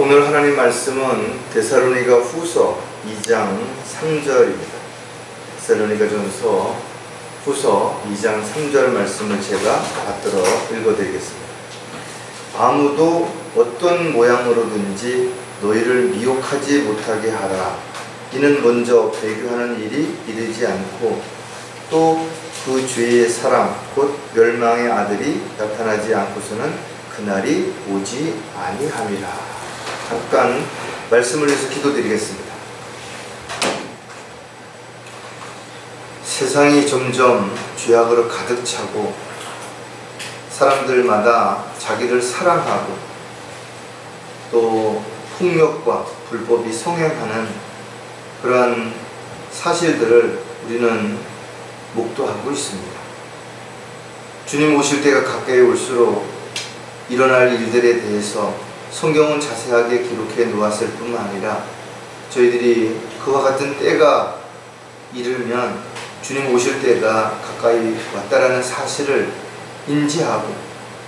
오늘 하나님 말씀은 데살로니가 후서 2장 3절입니다. 데살로니가 전서 후서 2장 3절 말씀을 제가 받들어 읽어드리겠습니다. 아무도 어떤 모양으로든지 너희를 미혹하지 못하게 하라. 이는 먼저 배교하는 일이 이르지 않고 또 그 죄의 사람 곧 멸망의 아들이 나타나지 않고서는 그날이 오지 아니함이라. 잠깐 말씀을 위해서 기도드리겠습니다. 세상이 점점 죄악으로 가득 차고 사람들마다 자기를 사랑하고 또 폭력과 불법이 성행하는 그러한 사실들을 우리는 목도하고 있습니다. 주님 오실 때가 가까이 올수록 일어날 일들에 대해서 성경은 자세하게 기록해 놓았을 뿐만 아니라 저희들이 그와 같은 때가 이르면 주님 오실 때가 가까이 왔다라는 사실을 인지하고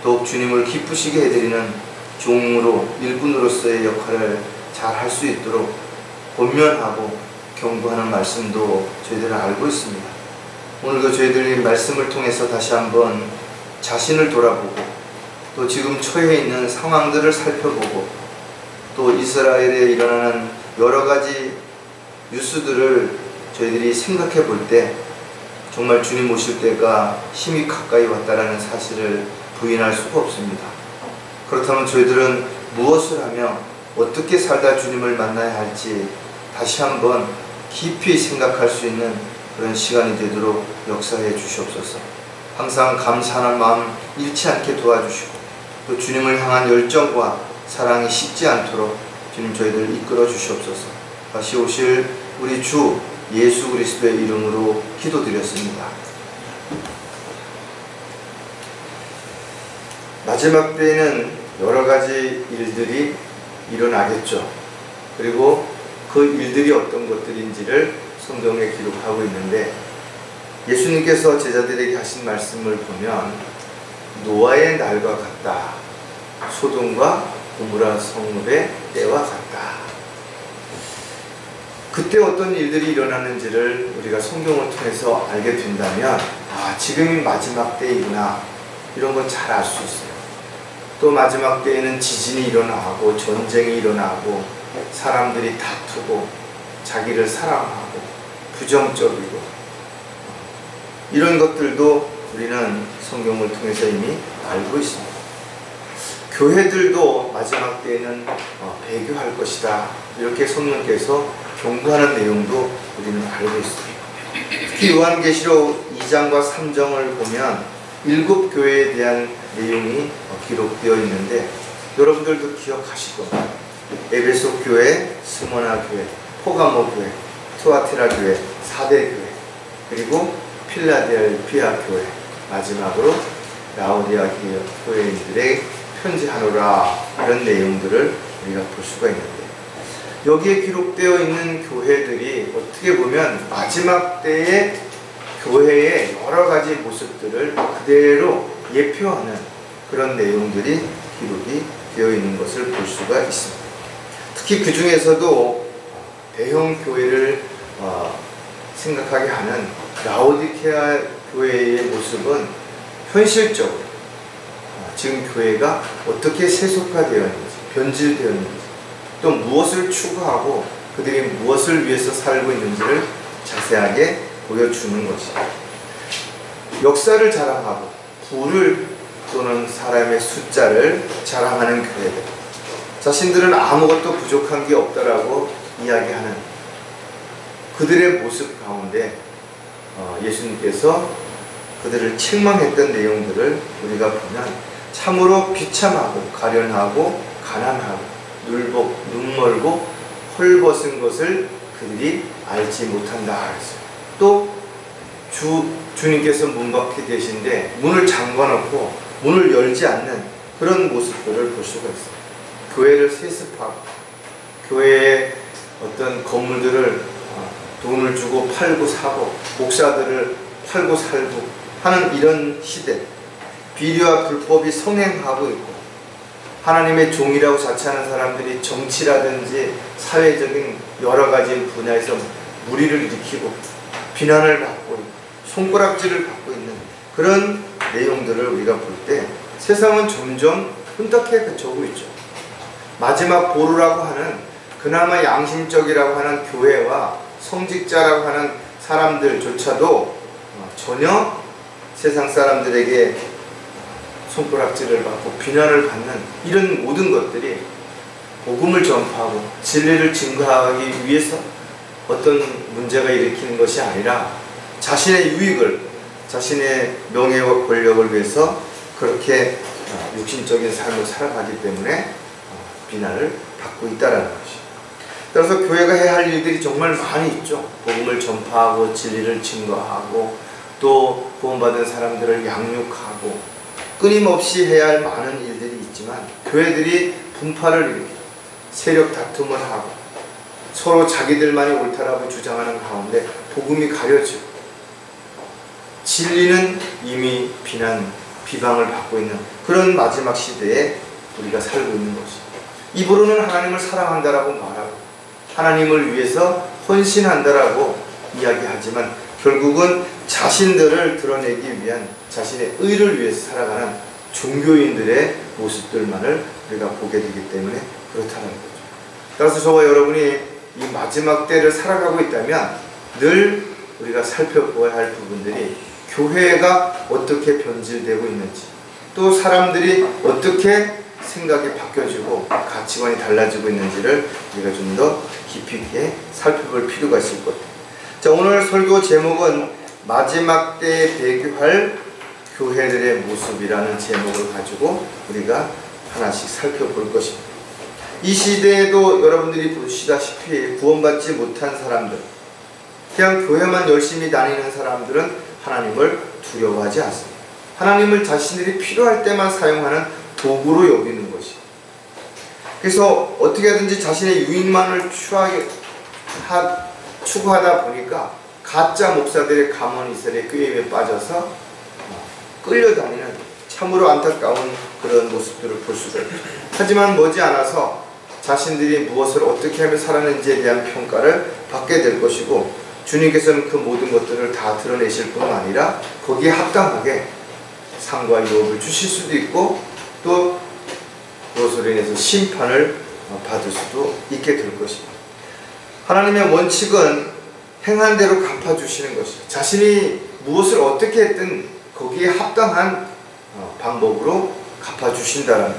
더욱 주님을 기쁘시게 해드리는 종으로 일꾼으로서의 역할을 잘 할 수 있도록 권면하고 경고하는 말씀도 저희들은 알고 있습니다. 오늘도 저희들이 말씀을 통해서 다시 한번 자신을 돌아보고 또 지금 처해 있는 상황들을 살펴보고 또 이스라엘에 일어나는 여러 가지 뉴스들을 저희들이 생각해 볼 때 정말 주님 오실 때가 힘이 가까이 왔다라는 사실을 부인할 수가 없습니다. 그렇다면 저희들은 무엇을 하며 어떻게 살다 주님을 만나야 할지 다시 한번 깊이 생각할 수 있는 그런 시간이 되도록 역사해 주시옵소서. 항상 감사하는 마음 잃지 않게 도와주시고 또 주님을 향한 열정과 사랑이 식지 않도록 주님 저희들 이끌어 주시옵소서. 다시 오실 우리 주 예수 그리스도의 이름으로 기도드렸습니다. 마지막 때에는 여러 가지 일들이 일어나겠죠. 그리고 그 일들이 어떤 것들인지를 성경에 기록하고 있는데 예수님께서 제자들에게 하신 말씀을 보면 노아의 날과 같다. 소돔과 고모라 성읍의 때와 같다. 그때 어떤 일들이 일어나는지를 우리가 성경을 통해서 알게 된다면 지금이 마지막 때이구나 이런 건 잘 알 수 있어요. 또 마지막 때에는 지진이 일어나고 전쟁이 일어나고 사람들이 다투고 자기를 사랑하고 부정적이고 이런 것들도 우리는 성경을 통해서 이미 알고 있습니다. 교회들도 마지막 때에는 배교할 것이다 이렇게 성령께서 경고하는 내용도 우리는 알고 있습니다. 특히 요한계시록 2장과 3장을 보면 7교회에 대한 내용이 기록되어 있는데 여러분들도 기억하실 겁니다. 에베소 교회, 스모나 교회, 포가모 교회, 투아티라 교회, 사대 교회, 그리고 필라델피아 교회, 마지막으로 라오디아 교회인들의 편지하노라 이런 내용들을 우리가 볼 수가 있는데 여기에 기록되어 있는 교회들이 어떻게 보면 마지막 때의 교회의 여러 가지 모습들을 그대로 예표하는 그런 내용들이 기록이 되어 있는 것을 볼 수가 있습니다. 특히 그 중에서도 대형 교회를 생각하게 하는 라오디케아 교회의 모습은 현실적으로 지금 교회가 어떻게 세속화되어 있는지, 변질되어 있는지, 또 무엇을 추구하고 그들이 무엇을 위해서 살고 있는지를 자세하게 보여주는 것이죠. 역사를 자랑하고 부를 또는 사람의 숫자를 자랑하는 교회들, 자신들은 아무것도 부족한 게 없다라고 이야기하는 그들의 모습 가운데 예수님께서 그들을 책망했던 내용들을 우리가 보면 참으로 비참하고 가련하고 가난하고 눈멀고 헐벗은 것을 그들이 알지 못한다 그랬어요. 또 주님께서 문 밖에 계신데 문을 잠궈놓고 문을 열지 않는 그런 모습들을 볼 수가 있어요. 교회를 세습하고 교회의 어떤 건물들을 돈을 주고 팔고 사고 목사들을 팔고 살고 하는 이런 시대, 비리와 불법이 성행하고 있고 하나님의 종이라고 자처하는 사람들이 정치라든지 사회적인 여러 가지 분야에서 무리를 일으키고 비난을 받고 있고 손가락질을 받고 있는 그런 내용들을 우리가 볼 때 세상은 점점 혼탁해 그쳐오고 있죠. 마지막 보루라고 하는 그나마 양심적이라고 하는 교회와 성직자라고 하는 사람들조차도 전혀 세상 사람들에게 손가락질을 받고 비난을 받는 이런 모든 것들이 복음을 전파하고 진리를 증거하기 위해서 어떤 문제가 일으키는 것이 아니라 자신의 유익을, 자신의 명예와 권력을 위해서 그렇게 육신적인 삶을 살아가기 때문에 비난을 받고 있다는 것이. 따라서 교회가 해야 할 일들이 정말 많이 있죠. 복음을 전파하고 진리를 증거하고 또 구원받은 사람들을 양육하고 끊임없이 해야 할 많은 일들이 있지만 교회들이 분파를 일으키고 세력 다툼을 하고 서로 자기들만이 옳다라고 주장하는 가운데 복음이 가려지고 진리는 이미 비방을 받고 있는 그런 마지막 시대에 우리가 살고 있는 것입니다. 입으로는 하나님을 사랑한다라고 말하고 하나님을 위해서 헌신한다라고 이야기하지만 결국은 자신들을 드러내기 위한 자신의 의를 위해서 살아가는 종교인들의 모습들만을 우리가 보게 되기 때문에 그렇다는 거죠. 따라서 저와 여러분이 이 마지막 때를 살아가고 있다면 늘 우리가 살펴보아야 할 부분들이 교회가 어떻게 변질되고 있는지 또 사람들이 어떻게 생각이 바뀌어지고 가치관이 달라지고 있는지를 우리가 좀 더 깊이 있게 살펴볼 필요가 있을 것 같아요. 자, 오늘 설교 제목은 마지막 때에 배교할 교회들의 모습이라는 제목을 가지고 우리가 하나씩 살펴볼 것입니다. 이 시대에도 여러분들이 보시다시피 구원받지 못한 사람들, 그냥 교회만 열심히 다니는 사람들은 하나님을 두려워하지 않습니다. 하나님을 자신들이 필요할 때만 사용하는 도구로 여기는 것이. 그래서 어떻게 하든지 자신의 유익만을 추구하다 보니까 가짜 목사들의 가문이슬의 꾀임에 빠져서 끌려다니는 참으로 안타까운 그런 모습들을 볼 수가 있죠. 하지만 머지않아서 자신들이 무엇을 어떻게 하면 살았는지에 대한 평가를 받게 될 것이고 주님께서는 그 모든 것들을 다 드러내실 뿐만 아니라 거기에 합당하게 상과 유업을 주실 수도 있고 또 그것으로 인해서 심판을 받을 수도 있게 될 것입니다. 하나님의 원칙은 행한 대로 갚아주시는 것이죠. 자신이 무엇을 어떻게 했든 거기에 합당한 방법으로 갚아주신다는 것.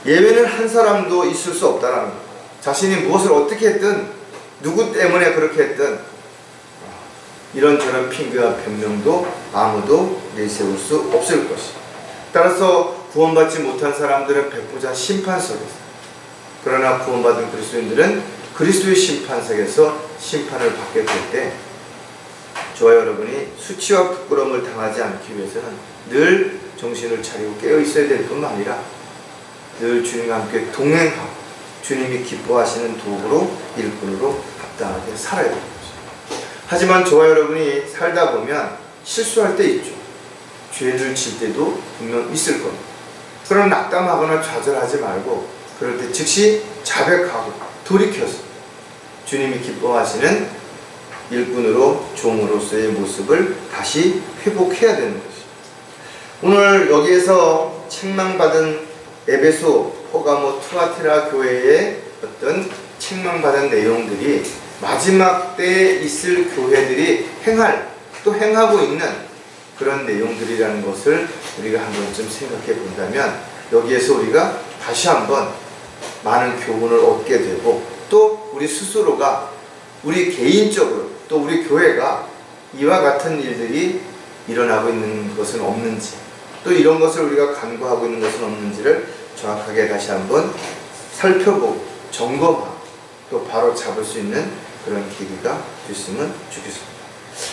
예외는 한 사람도 있을 수 없다는 것. 자신이 무엇을 어떻게 했든 누구 때문에 그렇게 했든 이런저런 핑계와 변명도 아무도 내세울 수 없을 것이다. 따라서 구원받지 못한 사람들은 백부자 심판석에서, 그러나 구원받은 그리스도인들은 그리스도의 심판석에서 심판을 받게 될 때 저와 여러분이 수치와 부끄러움을 당하지 않기 위해서는 늘 정신을 차리고 깨어 있어야 될 뿐만 아니라 늘 주님과 함께 동행하고 주님이 기뻐하시는 도구로 일꾼으로 합당하게 살아야 됩니다. 하지만 저와 여러분이 살다 보면 실수할 때 있죠. 죄를 질 때도 분명 있을 겁니다. 그럼 낙담하거나 좌절하지 말고 그럴 때 즉시 자백하고 돌이켜서 주님이 기뻐하시는 일꾼으로 종으로서의 모습을 다시 회복해야 되는 것이죠. 오늘 여기에서 책망받은 에베소, 포가모, 투아티라 교회의 어떤 책망받은 내용들이 마지막 때에 있을 교회들이 행할, 또 행하고 있는 그런 내용들이라는 것을 우리가 한 번쯤 생각해 본다면 여기에서 우리가 다시 한번 많은 교훈을 얻게 되고 또 우리 스스로가 우리 개인적으로 또 우리 교회가 이와 같은 일들이 일어나고 있는 것은 없는지 또 이런 것을 우리가 간과하고 있는 것은 없는지를 정확하게 다시 한번 살펴보고 점검하고 또 바로 잡을 수 있는 그런 계기가 됐으면 좋겠습니다.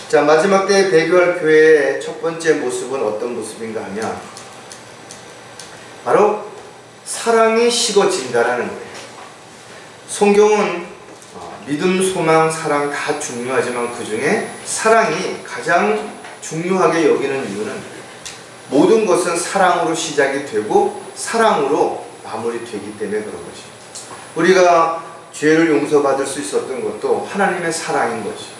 자, 마지막 때에 배교할 교회의 첫 번째 모습은 어떤 모습인가 하면 바로 사랑이 식어진다라는 거예요. 성경은 믿음, 소망, 사랑 다 중요하지만 그 중에 사랑이 가장 중요하게 여기는 이유는 모든 것은 사랑으로 시작이 되고 사랑으로 마무리되기 때문에 그런 것입니다. 우리가 죄를 용서받을 수 있었던 것도 하나님의 사랑인 것이죠.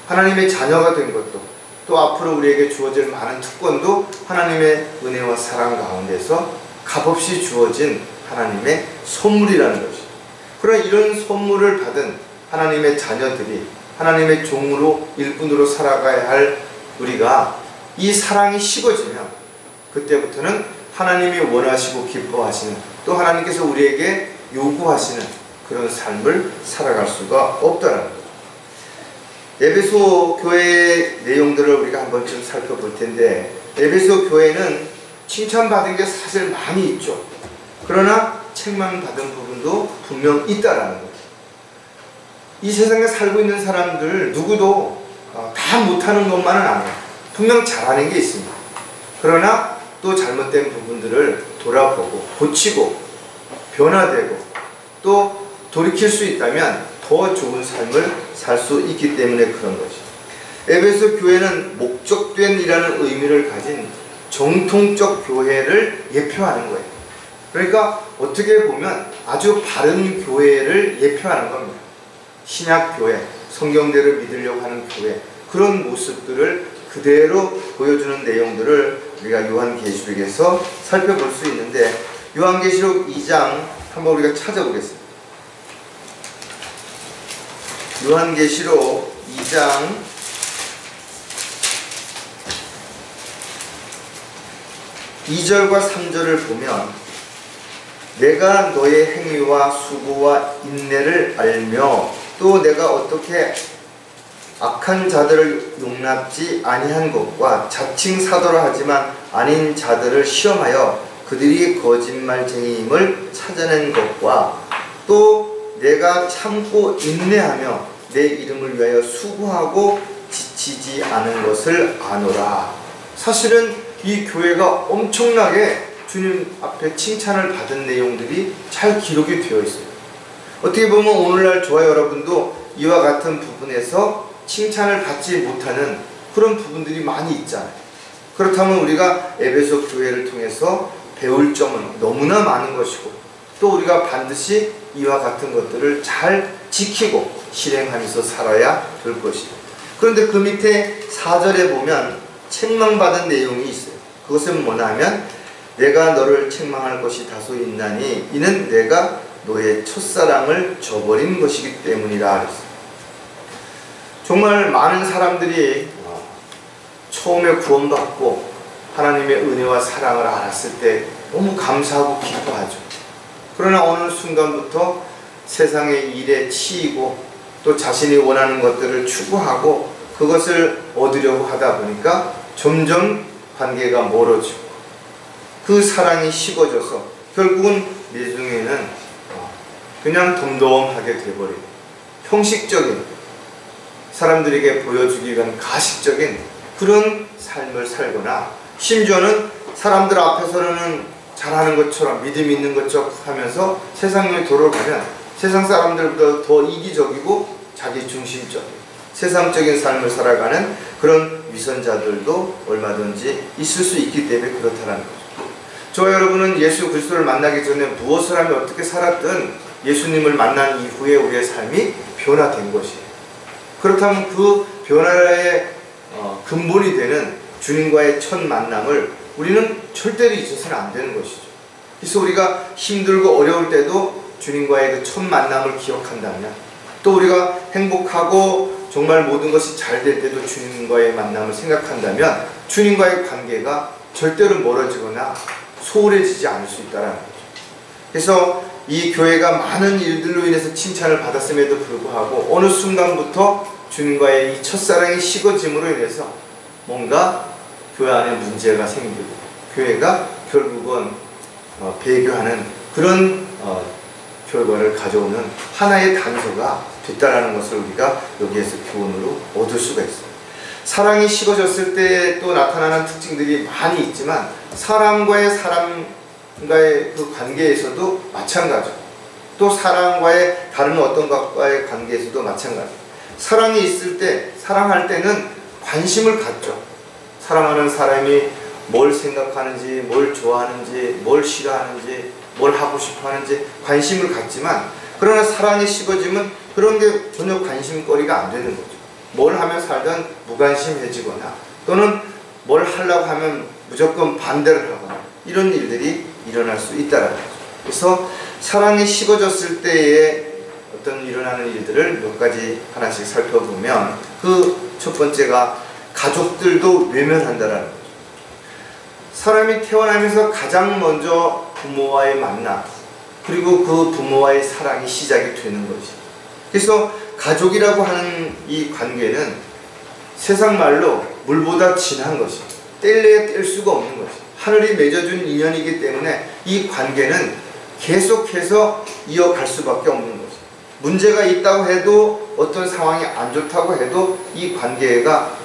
하나님의 자녀가 된 것도, 또 앞으로 우리에게 주어질 많은 특권도 하나님의 은혜와 사랑 가운데서 값없이 주어진 하나님의 선물이라는 것이죠. 그런 이런 선물을 받은 하나님의 자녀들이 하나님의 종으로 일꾼으로 살아가야 할 우리가 이 사랑이 식어지면 그때부터는 하나님이 원하시고 기뻐하시는, 또 하나님께서 우리에게 요구하시는 그런 삶을 살아갈 수가 없다는 거죠. 에베소 교회의 내용들을 우리가 한 번쯤 살펴볼 텐데, 에베소 교회는 칭찬받은 게 사실 많이 있죠. 그러나 책망받은 부분도 분명 있다라는 거죠. 이 세상에 살고 있는 사람들 누구도 다 못하는 것만은 아니에요. 분명 잘하는 게 있습니다. 그러나 또 잘못된 부분들을 돌아보고 고치고 변화되고 또 돌이킬 수 있다면 더 좋은 삶을 살 수 있기 때문에 그런 것이죠. 에베소 교회는 목적된 이라는 의미를 가진 정통적 교회를 예표하는 거예요. 그러니까 어떻게 보면 아주 바른 교회를 예표하는 겁니다. 신약 교회, 성경대로 믿으려고 하는 교회, 그런 모습들을 그대로 보여주는 내용들을 우리가 요한계시록에서 살펴볼 수 있는데, 요한계시록 2장 한번 우리가 찾아보겠습니다. 요한계시록 2장 2절과 3절을 보면, 내가 너의 행위와 수고와 인내를 알며 또 내가 어떻게 악한 자들을 용납지 아니한 것과 자칭 사도라 하지만 아닌 자들을 시험하여 그들이 거짓말쟁이임을 찾아낸 것과 또 내가 참고 인내하며 내 이름을 위하여 수고하고 지치지 않은 것을 아노라. 사실은 이 교회가 엄청나게 주님 앞에 칭찬을 받은 내용들이 잘 기록이 되어 있어요. 어떻게 보면 오늘날 저와 여러분도 이와 같은 부분에서 칭찬을 받지 못하는 그런 부분들이 많이 있잖아요. 그렇다면 우리가 에베소 교회를 통해서 배울 점은 너무나 많은 것이고, 또 우리가 반드시 이와 같은 것들을 잘 지키고 실행하면서 살아야 될 것이죠. 그런데 그 밑에 4절에 보면 책망받은 내용이 있어요. 그것은 뭐냐 하면, 내가 너를 책망할 것이 다소 있나니 이는 내가 너의 첫사랑을 저버린 것이기 때문이라 그랬어요. 정말 많은 사람들이 처음에 구원받고 하나님의 은혜와 사랑을 알았을 때 너무 감사하고 기뻐하죠. 그러나 어느 순간부터 세상의 일에 치이고 또 자신이 원하는 것들을 추구하고 그것을 얻으려고 하다 보니까 점점 관계가 멀어지고 그 사랑이 식어져서 결국은 나중에는 그냥 덤덤하게 돼버리고 형식적인, 사람들에게 보여주기 위한 가식적인 그런 삶을 살거나, 심지어는 사람들 앞에서는 잘하는 것처럼 믿음 있는 것처럼 하면서 세상에 돌아가면 세상 사람들보다 더 이기적이고 자기중심적인 세상적인 삶을 살아가는 그런 위선자들도 얼마든지 있을 수 있기 때문에 그렇다는 거죠. 저와 여러분은 예수 그리스도를 만나기 전에 무엇을 하며 어떻게 살았든 예수님을 만난 이후에 우리의 삶이 변화된 것이에요. 그렇다면 그 변화의 근본이 되는 주님과의 첫 만남을 우리는 절대로 잊어서는 안 되는 것이죠. 그래서 우리가 힘들고 어려울 때도 주님과의 그 첫 만남을 기억한다면, 또 우리가 행복하고 정말 모든 것이 잘 될 때도 주님과의 만남을 생각한다면 주님과의 관계가 절대로 멀어지거나 소홀해지지 않을 수 있다는 거죠. 그래서 이 교회가 많은 일들로 인해서 칭찬을 받았음에도 불구하고 어느 순간부터 주님과의 이 첫사랑이 식어짐으로 인해서 뭔가 교회 안에 문제가 생기고 교회가 결국은 배교하는 그런 결과를 가져오는 하나의 단서가 됐다라는 것을 우리가 여기에서 교훈으로 얻을 수가 있어요. 사랑이 식어졌을 때 또 나타나는 특징들이 많이 있지만 사람과의 그 관계에서도 마찬가지고, 또 사람과의 다른 어떤 것과의 관계에서도 마찬가지. 사랑이 있을 때, 사랑할 때는 관심을 갖죠. 사랑하는 사람이 뭘 생각하는지, 뭘 좋아하는지, 뭘 싫어하는지 뭘 하고 싶어 하는지 관심을 갖지만, 그러나 사랑이 식어지면 그런 게 전혀 관심거리가 안 되는 거죠. 뭘 하면 살든 무관심해지거나, 또는 뭘 하려고 하면 무조건 반대를 하거나, 이런 일들이 일어날 수 있다는 거죠. 그래서 사랑이 식어졌을 때에 어떤 일어나는 일들을 몇 가지 하나씩 살펴보면, 그 첫 번째가 가족들도 외면한다라는 거죠. 사람이 태어나면서 가장 먼저 부모와의 만남, 그리고 그 부모와의 사랑이 시작이 되는 거지. 그래서 가족이라고 하는 이 관계는 세상 말로 물보다 진한 것이, 뗄래야 뗄 수가 없는 것이, 하늘이 맺어준 인연이기 때문에 이 관계는 계속해서 이어갈 수밖에 없는 것이. 문제가 있다고 해도, 어떤 상황이 안 좋다고 해도 이 관계가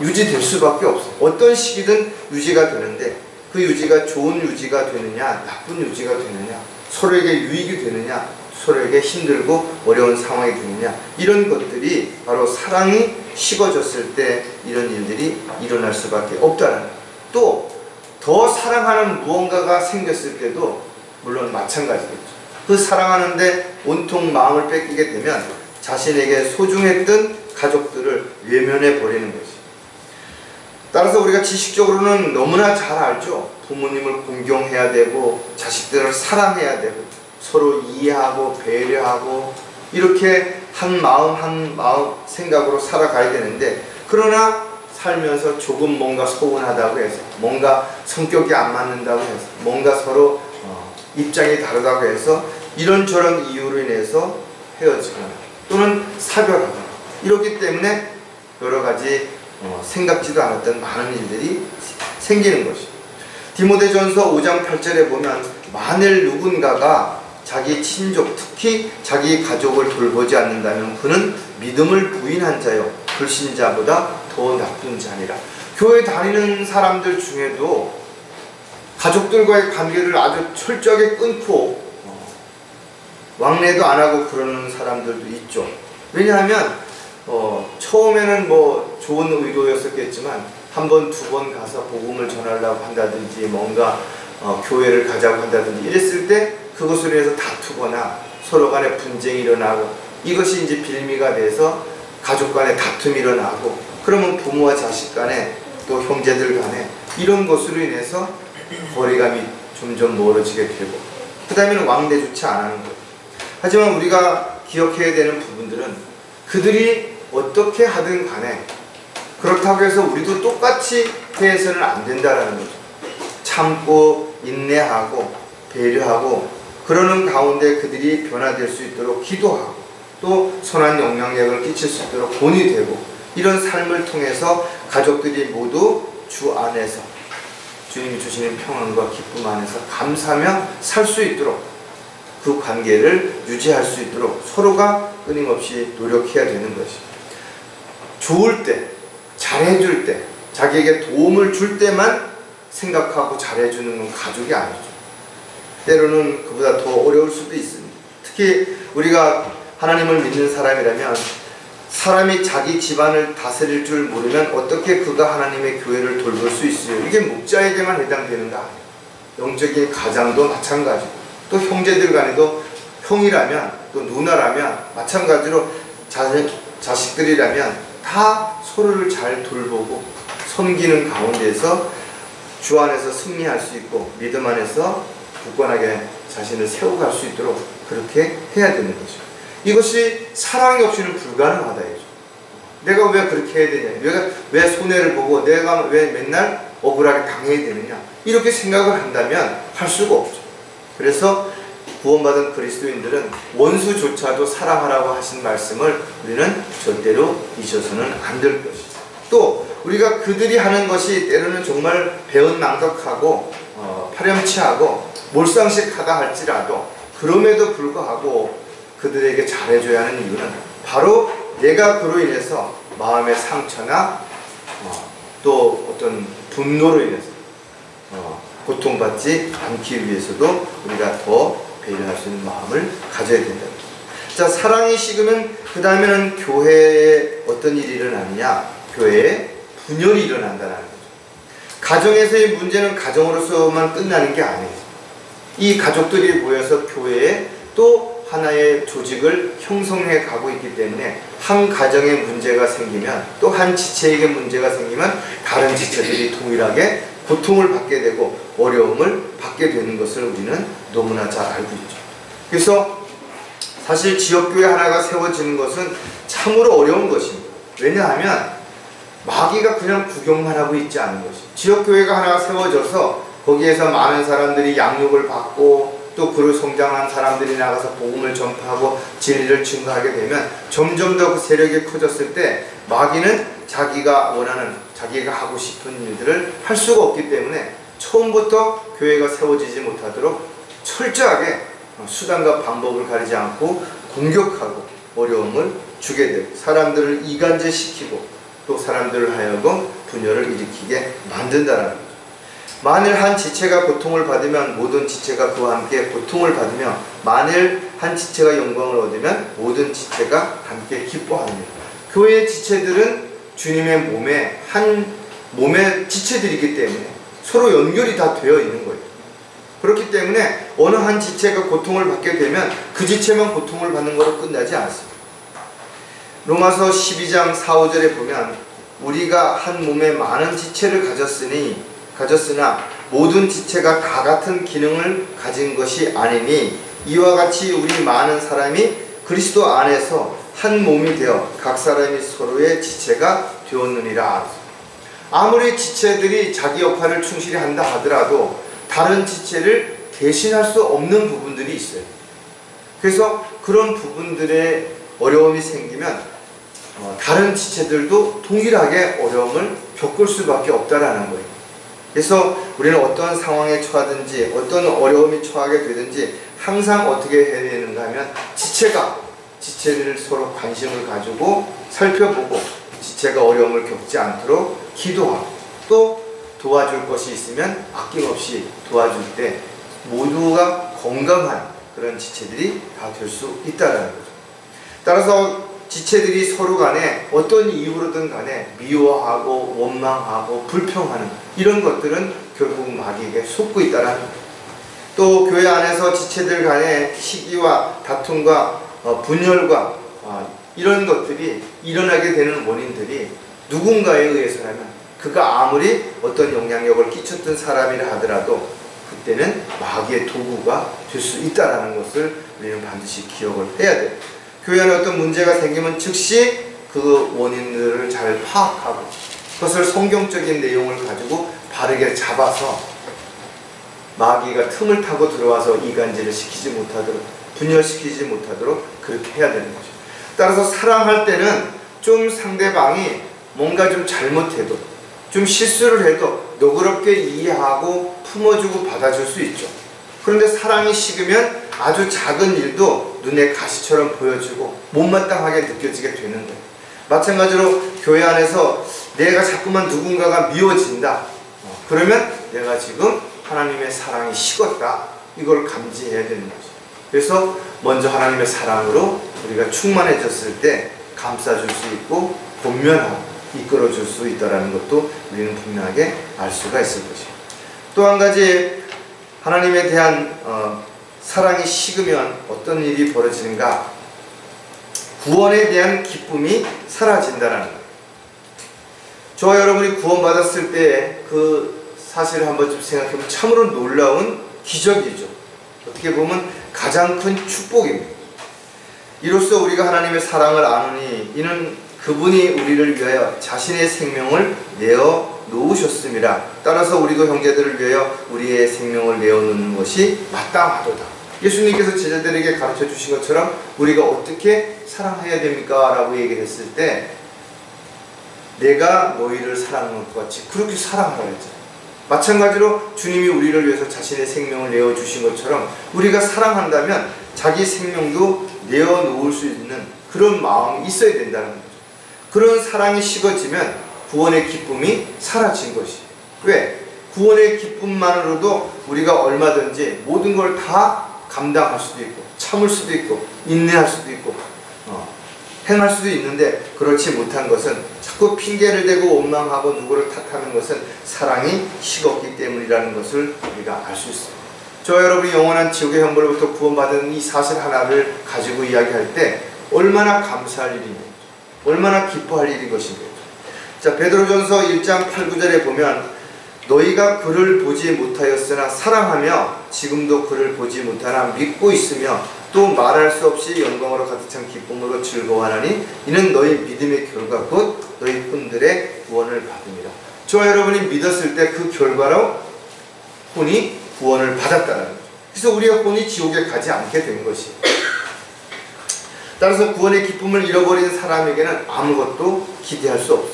유지될 수밖에 없어. 어떤 시기든 유지가 되는데, 그 유지가 좋은 유지가 되느냐, 나쁜 유지가 되느냐, 서로에게 유익이 되느냐, 서로에게 힘들고 어려운 상황이 되느냐, 이런 것들이 바로 사랑이 식어졌을 때 이런 일들이 일어날 수밖에 없다는 거예요. 또 더 사랑하는 무언가가 생겼을 때도 물론 마찬가지겠죠. 그 사랑하는데 온통 마음을 뺏기게 되면 자신에게 소중했던 가족들을 외면해 버리는 거지. 따라서 우리가 지식적으로는 너무나 잘 알죠. 부모님을 공경해야 되고, 자식들을 사랑해야 되고, 서로 이해하고 배려하고, 이렇게 한 마음 생각으로 살아가야 되는데, 그러나 살면서 조금 뭔가 서운하다고 해서, 뭔가 성격이 안 맞는다고 해서, 뭔가 서로 입장이 다르다고 해서 이런저런 이유로 인해서 헤어지거나 또는 사별하거나, 이렇기 때문에 여러 가지 생각지도 않았던 많은 일들이 생기는 것이죠. 디모데전서 5장 8절에 보면, 만일 누군가가 자기 친족, 특히 자기 가족을 돌보지 않는다면 그는 믿음을 부인한 자요, 불신자보다 더 나쁜 자니라. 교회 다니는 사람들 중에도 가족들과의 관계를 아주 철저하게 끊고 왕래도 안 하고 그러는 사람들도 있죠. 왜냐하면 처음에는 뭐 좋은 의도였었겠지만, 한 번, 두 번 가서 복음을 전하려고 한다든지, 뭔가 교회를 가자고 한다든지 이랬을 때 그것으로 인해서 다투거나 서로 간에 분쟁이 일어나고, 이것이 이제 빌미가 돼서 가족 간에 다툼이 일어나고, 그러면 부모와 자식 간에 또 형제들 간에 이런 것으로 인해서 거리감이 점점 멀어지게 되고, 그 다음에는 왕래조차 안 하는 거예요. 하지만 우리가 기억해야 되는 부분들은, 그들이 어떻게 하든 간에 그렇다고 해서 우리도 똑같이 해서는 안 된다라는 거죠. 참고 인내하고 배려하고, 그러는 가운데 그들이 변화될 수 있도록 기도하고, 또 선한 영향력을 끼칠 수 있도록 본이 되고, 이런 삶을 통해서 가족들이 모두 주 안에서 주님이 주시는 평안과 기쁨 안에서 감사하며 살 수 있도록, 그 관계를 유지할 수 있도록 서로가 끊임없이 노력해야 되는 것이. 좋을 때, 잘해줄 때, 자기에게 도움을 줄 때만 생각하고 잘해주는 건 가족이 아니죠. 때로는 그보다 더 어려울 수도 있습니다. 특히 우리가 하나님을 믿는 사람이라면, 사람이 자기 집안을 다스릴 줄 모르면 어떻게 그가 하나님의 교회를 돌볼 수 있어요? 이게 목자에게만 해당되는가? 영적인 가장도 마찬가지고, 또 형제들 간에도, 형이라면 또 누나라면 마찬가지로 자식들이라면 다 서로를 잘 돌보고 섬기는 가운데서 주 안에서 승리할 수 있고, 믿음 안에서 굳건하게 자신을 세워갈 수 있도록 그렇게 해야 되는 거죠. 이것이 사랑이 없이는 불가능하다 이죠. 내가 왜 그렇게 해야 되냐, 내가 왜 손해를 보고 내가 왜 맨날 억울하게 당해야 되느냐, 이렇게 생각을 한다면 할 수가 없죠. 그래서 구원받은 그리스도인들은 원수조차도 사랑하라고 하신 말씀을 우리는 절대로 잊어서는 안 될 것이죠. 또 우리가 그들이 하는 것이 때로는 정말 배은망덕하고 파렴치하고 몰상식하다 할지라도, 그럼에도 불구하고 그들에게 잘해줘야 하는 이유는 바로 내가 그로 인해서 마음의 상처나 또 어떤 분노로 인해서 고통받지 않기 위해서도 우리가 더 배려할 수 있는 마음을 가져야 된다. 자, 사랑이 식으면 그 다음에는 교회에 어떤 일이 일어나느냐, 교회에 분열이 일어난다는 거죠. 가정에서의 문제는 가정으로서만 끝나는 게 아니에요. 이 가족들이 모여서 교회에 또 하나의 조직을 형성해 가고 있기 때문에 한 가정에 문제가 생기면 또 한 지체에게 문제가 생기면 다른 지체들이 동일하게 고통을 받게 되고 어려움을 받게 되는 것을 우리는 너무나 잘 알고 있죠. 그래서 사실 지역교회 하나가 세워지는 것은 참으로 어려운 것입니다. 왜냐하면 마귀가 그냥 구경만 하고 있지 않은 것이, 지역교회가 하나가 세워져서 거기에서 많은 사람들이 양육을 받고 또 그로 성장한 사람들이 나가서 복음을 전파하고 진리를 증거하게 되면 점점 더 그 세력이 커졌을 때 마귀는 자기가 원하는, 자기가 하고 싶은 일들을 할 수가 없기 때문에 처음부터 교회가 세워지지 못하도록 철저하게 수단과 방법을 가리지 않고 공격하고 어려움을 주게 되고 사람들을 이간질시키고 또 사람들을 하여금 분열을 일으키게 만든다는 거죠. 만일 한 지체가 고통을 받으면 모든 지체가 그와 함께 고통을 받으며 만일 한 지체가 영광을 얻으면 모든 지체가 함께 기뻐합니다. 교회의 지체들은 주님의 몸에 한 몸의 지체들이기 때문에 서로 연결이 다 되어 있는 거예요. 그렇기 때문에 어느 한 지체가 고통을 받게 되면 그 지체만 고통을 받는 것으로 끝나지 않습니다. 로마서 12장 4, 5절에 보면 우리가 한 몸에 많은 지체를 가졌으나 모든 지체가 다 같은 기능을 가진 것이 아니니 이와 같이 우리 많은 사람이 그리스도 안에서 한 몸이 되어 각 사람이 서로의 지체가 되었느니라. 아무리 지체들이 자기 역할을 충실히 한다 하더라도 다른 지체를 대신할 수 없는 부분들이 있어요. 그래서 그런 부분들에 어려움이 생기면 다른 지체들도 동일하게 어려움을 겪을 수밖에 없다라는 거예요. 그래서 우리는 어떤 상황에 처하든지 어떤 어려움이 처하게 되든지 항상 어떻게 해야 되는가 하면 지체를 서로 관심을 가지고 살펴보고 지체가 어려움을 겪지 않도록 기도하고 또 도와줄 것이 있으면 아낌없이 도와줄 때 모두가 건강한 그런 지체들이 다 될 수 있다는 거죠. 따라서 지체들이 서로 간에 어떤 이유로든 간에 미워하고 원망하고 불평하는 이런 것들은 결국 마귀에게 속고 있다는 거예요. 또 교회 안에서 지체들 간의 시기와 다툼과 분열과 이런 것들이 일어나게 되는 원인들이 누군가에 의해서라면 그가 아무리 어떤 영향력을 끼쳤던 사람이라 하더라도 그때는 마귀의 도구가 될 수 있다는 것을 우리는 반드시 기억을 해야 돼요. 교회 안에 어떤 문제가 생기면 즉시 그 원인들을 잘 파악하고 그것을 성경적인 내용을 가지고 바르게 잡아서 마귀가 틈을 타고 들어와서 이간질을 시키지 못하도록 분열시키지 못하도록 그렇게 해야 되는 거죠. 따라서 사랑할 때는 좀 상대방이 뭔가 좀 잘못해도 좀 실수를 해도 너그럽게 이해하고 품어주고 받아줄 수 있죠. 그런데 사랑이 식으면 아주 작은 일도 눈에 가시처럼 보여지고 못마땅하게 느껴지게 되는 거예요. 마찬가지로 교회 안에서 내가 자꾸만 누군가가 미워진다. 그러면 내가 지금 하나님의 사랑이 식었다. 이걸 감지해야 되는 거죠. 그래서 먼저 하나님의 사랑으로 우리가 충만해졌을 때 감싸줄 수 있고 권면하고 이끌어줄 수 있다는 것도 우리는 분명하게 알 수가 있을 것이에요. 또 한 가지 하나님에 대한 사랑이 식으면 어떤 일이 벌어지는가? 구원에 대한 기쁨이 사라진다는 거예요. 저와 여러분이 구원받았을 때 그 사실을 한번 좀 생각해보면 참으로 놀라운 기적이죠. 어떻게 보면 가장 큰 축복입니다. 이로써 우리가 하나님의 사랑을 아느니 이는 그분이 우리를 위하여 자신의 생명을 내어 놓으셨습니다. 따라서 우리도 형제들을 위하여 우리의 생명을 내어 놓는 것이 마땅하도다. 예수님께서 제자들에게 가르쳐 주신 것처럼 우리가 어떻게 사랑해야 됩니까? 라고 얘기했을 때 내가 너희를 사랑하는 것 같이 그렇게 사랑하라 했잖아요. 마찬가지로 주님이 우리를 위해서 자신의 생명을 내어주신 것처럼 우리가 사랑한다면 자기 생명도 내어놓을 수 있는 그런 마음이 있어야 된다는 거죠. 그런 사랑이 식어지면 구원의 기쁨이 사라진 것이. 왜? 구원의 기쁨만으로도 우리가 얼마든지 모든 걸 다 감당할 수도 있고 참을 수도 있고 인내할 수도 있고 행할 수도 있는데 그렇지 못한 것은 자꾸 핑계를 대고 원망하고 누구를 탓하는 것은 사랑이 식었기 때문이라는 것을 우리가 알 수 있습니다. 저 여러분이 영원한 지옥의 형벌로부터 구원받은 이 사실 하나를 가지고 이야기할 때 얼마나 감사할 일인지, 얼마나 기뻐할 일인 것인지. 자, 베드로전서 1장 8, 9절에 보면 너희가 그를 보지 못하였으나 사랑하며 지금도 그를 보지 못하나 믿고 있으며 또 말할 수 없이 영광으로 가득 찬 기쁨으로 즐거워하나니 이는 너희 믿음의 결과 곧 너희 혼들의 구원을 받음이라. 저와 여러분이 믿었을 때 그 결과로 혼이 구원을 받았다는 거죠. 그래서 우리의 혼이 지옥에 가지 않게 된 것이. 따라서 구원의 기쁨을 잃어버린 사람에게는 아무것도 기대할 수 없어요.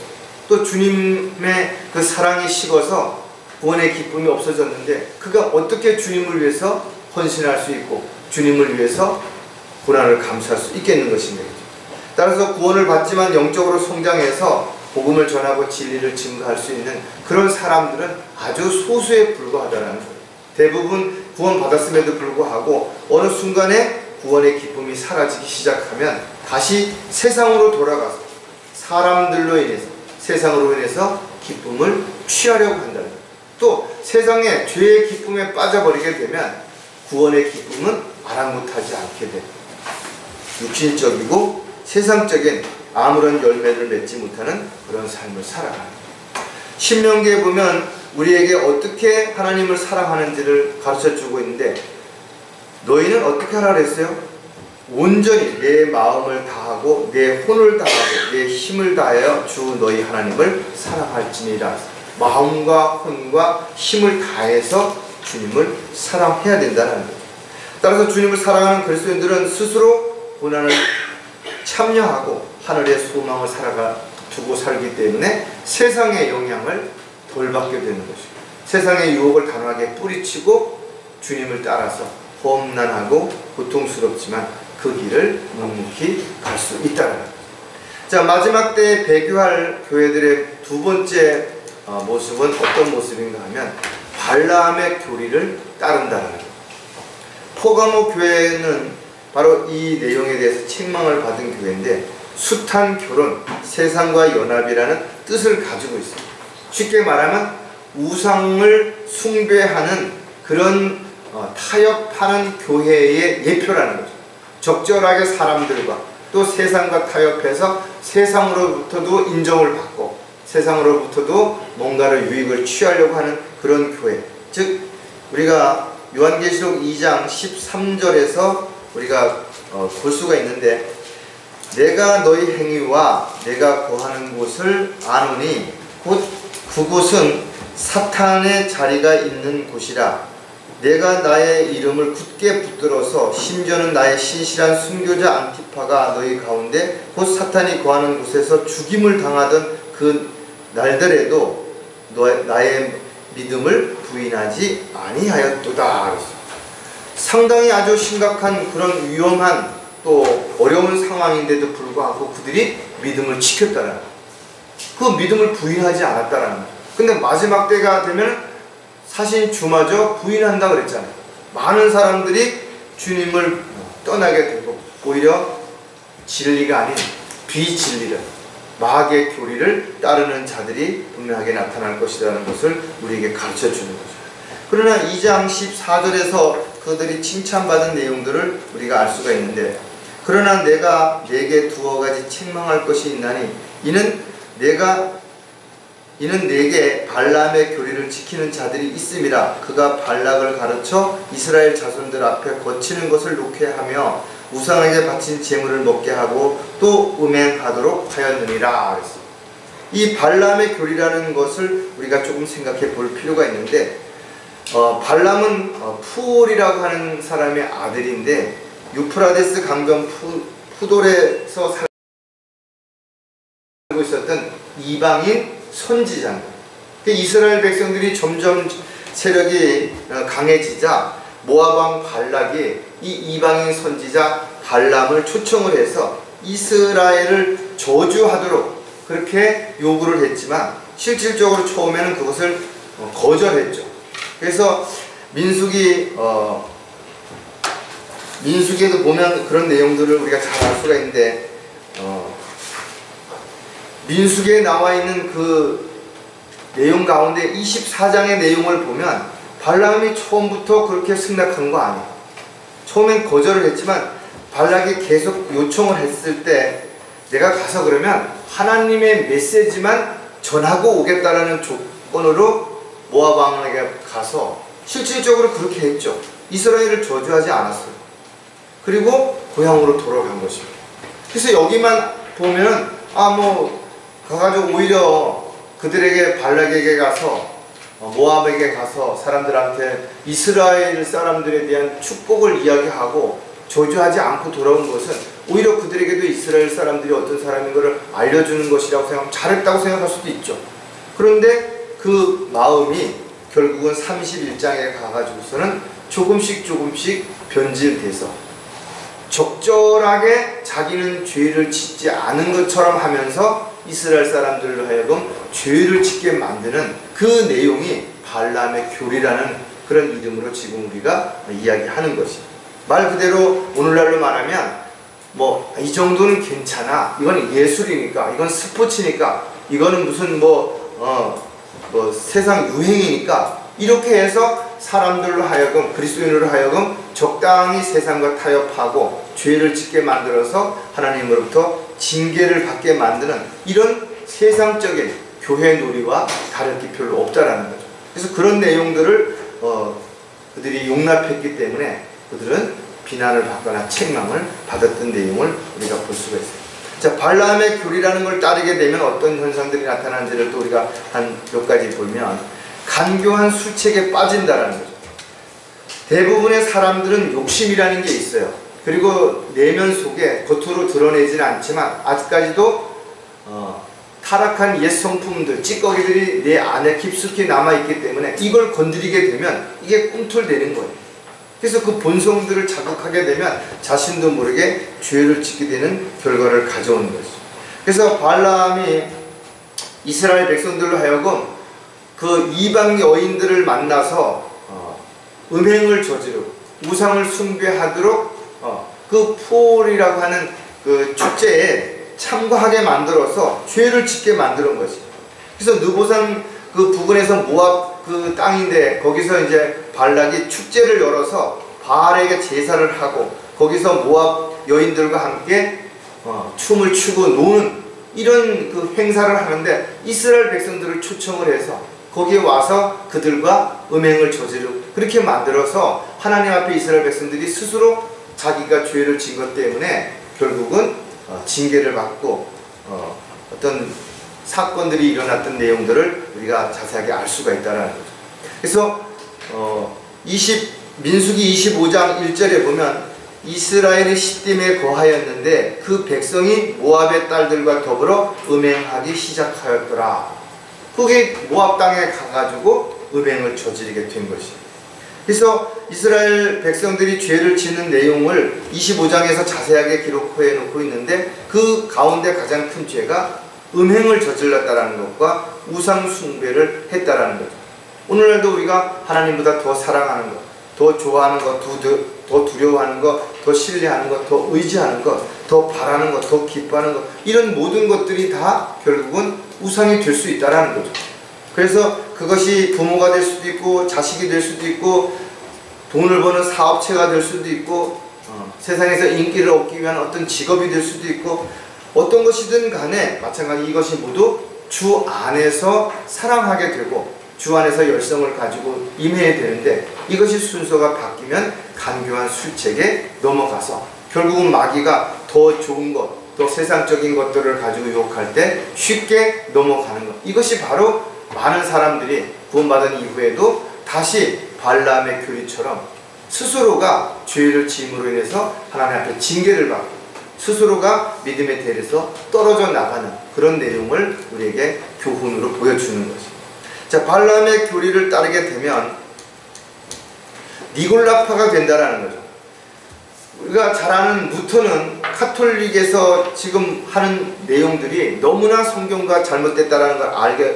또 주님의 그 사랑이 식어서 구원의 기쁨이 없어졌는데 그가 어떻게 주님을 위해서 헌신할 수 있고 주님을 위해서 고난을 감수할 수 있겠는 것입니다. 따라서 구원을 받지만 영적으로 성장해서 복음을 전하고 진리를 증거할 수 있는 그런 사람들은 아주 소수에 불과하다는 거예요. 대부분 구원받았음에도 불구하고 어느 순간에 구원의 기쁨이 사라지기 시작하면 다시 세상으로 돌아가서 사람들로 인해서 세상으로 인해서 기쁨을 취하려고 한다는 거예요. 또 세상의 죄의 기쁨에 빠져버리게 되면 구원의 기쁨은 아랑곳하지 않게 돼요. 육신적이고 세상적인 아무런 열매를 맺지 못하는 그런 삶을 살아가는 거예요. 신명기에 보면 우리에게 어떻게 하나님을 사랑하는지를 가르쳐주고 있는데 너희는 어떻게 하라 그랬어요? 온전히 내 마음을 다하고 내 혼을 다하고 내 힘을 다하여 주 너희 하나님을 사랑할지니라. 마음과 혼과 힘을 다해서 주님을 사랑해야 된다는 거죠. 따라서 주님을 사랑하는 그리스도인들은 스스로 고난을 참여하고 하늘의 소망을 두고 살기 때문에 세상의 영향을 덜 받게 되는 것이고 세상의 유혹을 단호하게 뿌리치고 주님을 따라서 험난하고 고통스럽지만 그 길을 묵묵히 갈 수 있다는 거죠. 자, 마지막 때에 배교할 교회들의 두 번째 모습은 어떤 모습인가 하면 발라함의 교리를 따른다는 거예요. 포가모 교회는 바로 이 내용에 대해서 책망을 받은 교회인데 숱한 교론, 세상과 연합이라는 뜻을 가지고 있습니다. 쉽게 말하면 우상을 숭배하는 그런 타협하는 교회의 예표라는 거죠. 적절하게 사람들과 또 세상과 타협해서 세상으로부터도 인정을 받고 세상으로부터도 뭔가를 유익을 취하려고 하는 그런 교회. 즉 우리가 요한계시록 2장 13절에서 우리가 볼 수가 있는데 내가 너희 행위와 내가 거하는 곳을 아노니 곧 그곳은 사탄의 자리가 있는 곳이라. 내가 나의 이름을 굳게 붙들어서 심지어는 나의 신실한 순교자 안티파가 너희 가운데 곧 사탄이 거하는 곳에서 죽임을 당하던 그 날들에도 나의 믿음을 부인하지 아니하였도다. 상당히 아주 심각한 그런 위험한 또 어려운 상황인데도 불구하고 그들이 믿음을 지켰다는 거예요. 그 믿음을 부인하지 않았다는 거예요. 근데 마지막 때가 되면 사실 주마저 부인한다 그랬잖아요. 많은 사람들이 주님을 떠나게 되고 오히려 진리가 아닌 비진리를 마귀의 교리를 따르는 자들이 분명하게 나타날 것이라는 것을 우리에게 가르쳐 주는 거죠. 그러나 2장 14절에서 그들이 칭찬받은 내용들을 우리가 알 수가 있는데 그러나 내가 네게 두어 가지 책망할 것이 있나니 이는 내게 발람의 교리를 지키는 자들이 있음이라. 그가 발락을 가르쳐 이스라엘 자손들 앞에 거치는 것을 놓게 하며 우상에게 바친 제물을 먹게 하고 또 음행하도록 하였느니라. 이 발람의 교리라는 것을 우리가 조금 생각해 볼 필요가 있는데 발람은 푸올이라고 하는 사람의 아들인데 유프라데스 강변 푸돌에서 살고 있었던 이방인 선지자입니다. 이스라엘 백성들이 점점 세력이 강해지자 모압 왕 발락이 이 이방인 선지자 발람을 초청을 해서 이스라엘을 저주하도록 그렇게 요구를 했지만 실질적으로 처음에는 그것을 거절했죠. 그래서 민수기에도 보면 그런 내용들을 우리가 잘 알 수가 있는데 민수기에 나와 있는 그 내용 가운데 24장의 내용을 보면 발람이 처음부터 그렇게 승낙한 거 아니에요. 처음엔 거절을 했지만 발락이 계속 요청을 했을 때 내가 가서 그러면 하나님의 메시지만 전하고 오겠다라는 조건으로 모압 왕에게 가서 실질적으로 그렇게 했죠. 이스라엘을 저주하지 않았어요. 그리고 고향으로 돌아간 것입니다. 그래서 여기만 보면 가가지고 오히려 그들에게 발락에게 가서 모압에게 가서 사람들한테 이스라엘 사람들에 대한 축복을 이야기하고 저주하지 않고 돌아온 것은 오히려 그들에게도 이스라엘 사람들이 어떤 사람인 것을 알려주는 것이라고 생각하면 잘했다고 생각할 수도 있죠. 그런데 그 마음이 결국은 31장에 가가지고서는 조금씩 변질돼서 적절하게 자기는 죄를 짓지 않은 것처럼 하면서 이스라엘 사람들로 하여금 죄를 짓게 만드는 그 내용이 발람의 교리라는 그런 이름으로 지금 우리가 이야기하는 것입니다. 말 그대로 오늘날로 말하면 이 정도는 괜찮아, 이건 예술이니까, 이건 스포츠니까, 이거는 무슨 세상 유행이니까, 이렇게 해서 사람들로 하여금, 그리스도인으로 하여금 적당히 세상과 타협하고 죄를 짓게 만들어서 하나님으로부터 징계를 받게 만드는 이런 세상적인 교회 놀이와 다를 게 별로 없다라는 거죠. 그래서 그런 내용들을 그들이 용납했기 때문에 그들은 비난을 받거나 책망을 받았던 내용을 우리가 볼 수가 있어요. 자, 발람의 교리라는 걸 따르게 되면 어떤 현상들이 나타나는지를 또 우리가 한 몇 가지 보면, 간교한 수책에 빠진다라는 거죠. 대부분의 사람들은 욕심이라는 게 있어요. 그리고 내면 속에 겉으로 드러내지는 않지만 아직까지도 타락한 옛 성품들, 찌꺼기들이 내 안에 깊숙이 남아있기 때문에 이걸 건드리게 되면 이게 꿈틀대는 거예요. 그래서 그 본성들을 자극하게 되면 자신도 모르게 죄를 짓게 되는 결과를 가져오는 거죠. 그래서 발람이 이스라엘 백성들로 하여금 그 이방 여인들을 만나서 음행을 저지르고 우상을 숭배하도록 그 폴이라고 하는 그 축제에 참가하게 만들어서 죄를 짓게 만드는 것이에요. 그래서 느보산 그 부근에서 모압 그 땅인데 거기서 이제 발락이 축제를 열어서 바알에게 제사를 하고 거기서 모압 여인들과 함께 춤을 추고 노는 이런 그 행사를 하는데 이스라엘 백성들을 초청을 해서 거기에 와서 그들과 음행을 저지르고 그렇게 만들어서 하나님 앞에 이스라엘 백성들이 스스로 자기가 죄를 진 것 때문에 결국은 징계를 받고 어떤 사건들이 일어났던 내용들을 우리가 자세하게 알 수가 있다는 거죠. 그래서 민수기 25장 1절에 보면 이스라엘이 시딤에 거하였는데 그 백성이 모압의 딸들과 더불어 음행하기 시작하였더라. 그게 모압 땅에 가가지고 음행을 저지르게 된 것이에요. 그래서 이스라엘 백성들이 죄를 짓는 내용을 25장에서 자세하게 기록해 놓고 있는데 그 가운데 가장 큰 죄가 음행을 저질렀다라는 것과 우상 숭배를 했다라는 거죠. 오늘날도 우리가 하나님보다 더 사랑하는 것, 더 좋아하는 것, 더 두려워하는 것, 더 신뢰하는 것, 더 의지하는 것, 더 바라는 것, 더 기뻐하는 것, 이런 모든 것들이 다 결국은 우상이 될 수 있다라는 거죠. 그래서 그것이 부모가 될 수도 있고 자식이 될 수도 있고 돈을 버는 사업체가 될 수도 있고 세상에서 인기를 얻기 위한 어떤 직업이 될 수도 있고 어떤 것이든 간에 마찬가지 이것이 모두 주 안에서 사랑하게 되고 주 안에서 열성을 가지고 임해야 되는데 이것이 순서가 바뀌면 간교한 술책에 넘어가서 결국은 마귀가 더 좋은 것, 더 세상적인 것들을 가지고 유혹할 때 쉽게 넘어가는 것. 이것이 바로 많은 사람들이 구원받은 이후에도 다시 발람의 교리처럼 스스로가 죄를 지음으로 인해서 하나님 앞에 징계를 받고 스스로가 믿음의 대에서 떨어져 나가는 그런 내용을 우리에게 교훈으로 보여주는 것입니다. 자, 발람의 교리를 따르게 되면 니골라파가 된다라는 거죠. 우리가 잘 아는 루터는 카톨릭에서 지금 하는 내용들이 너무나 성경과 잘못됐다는 걸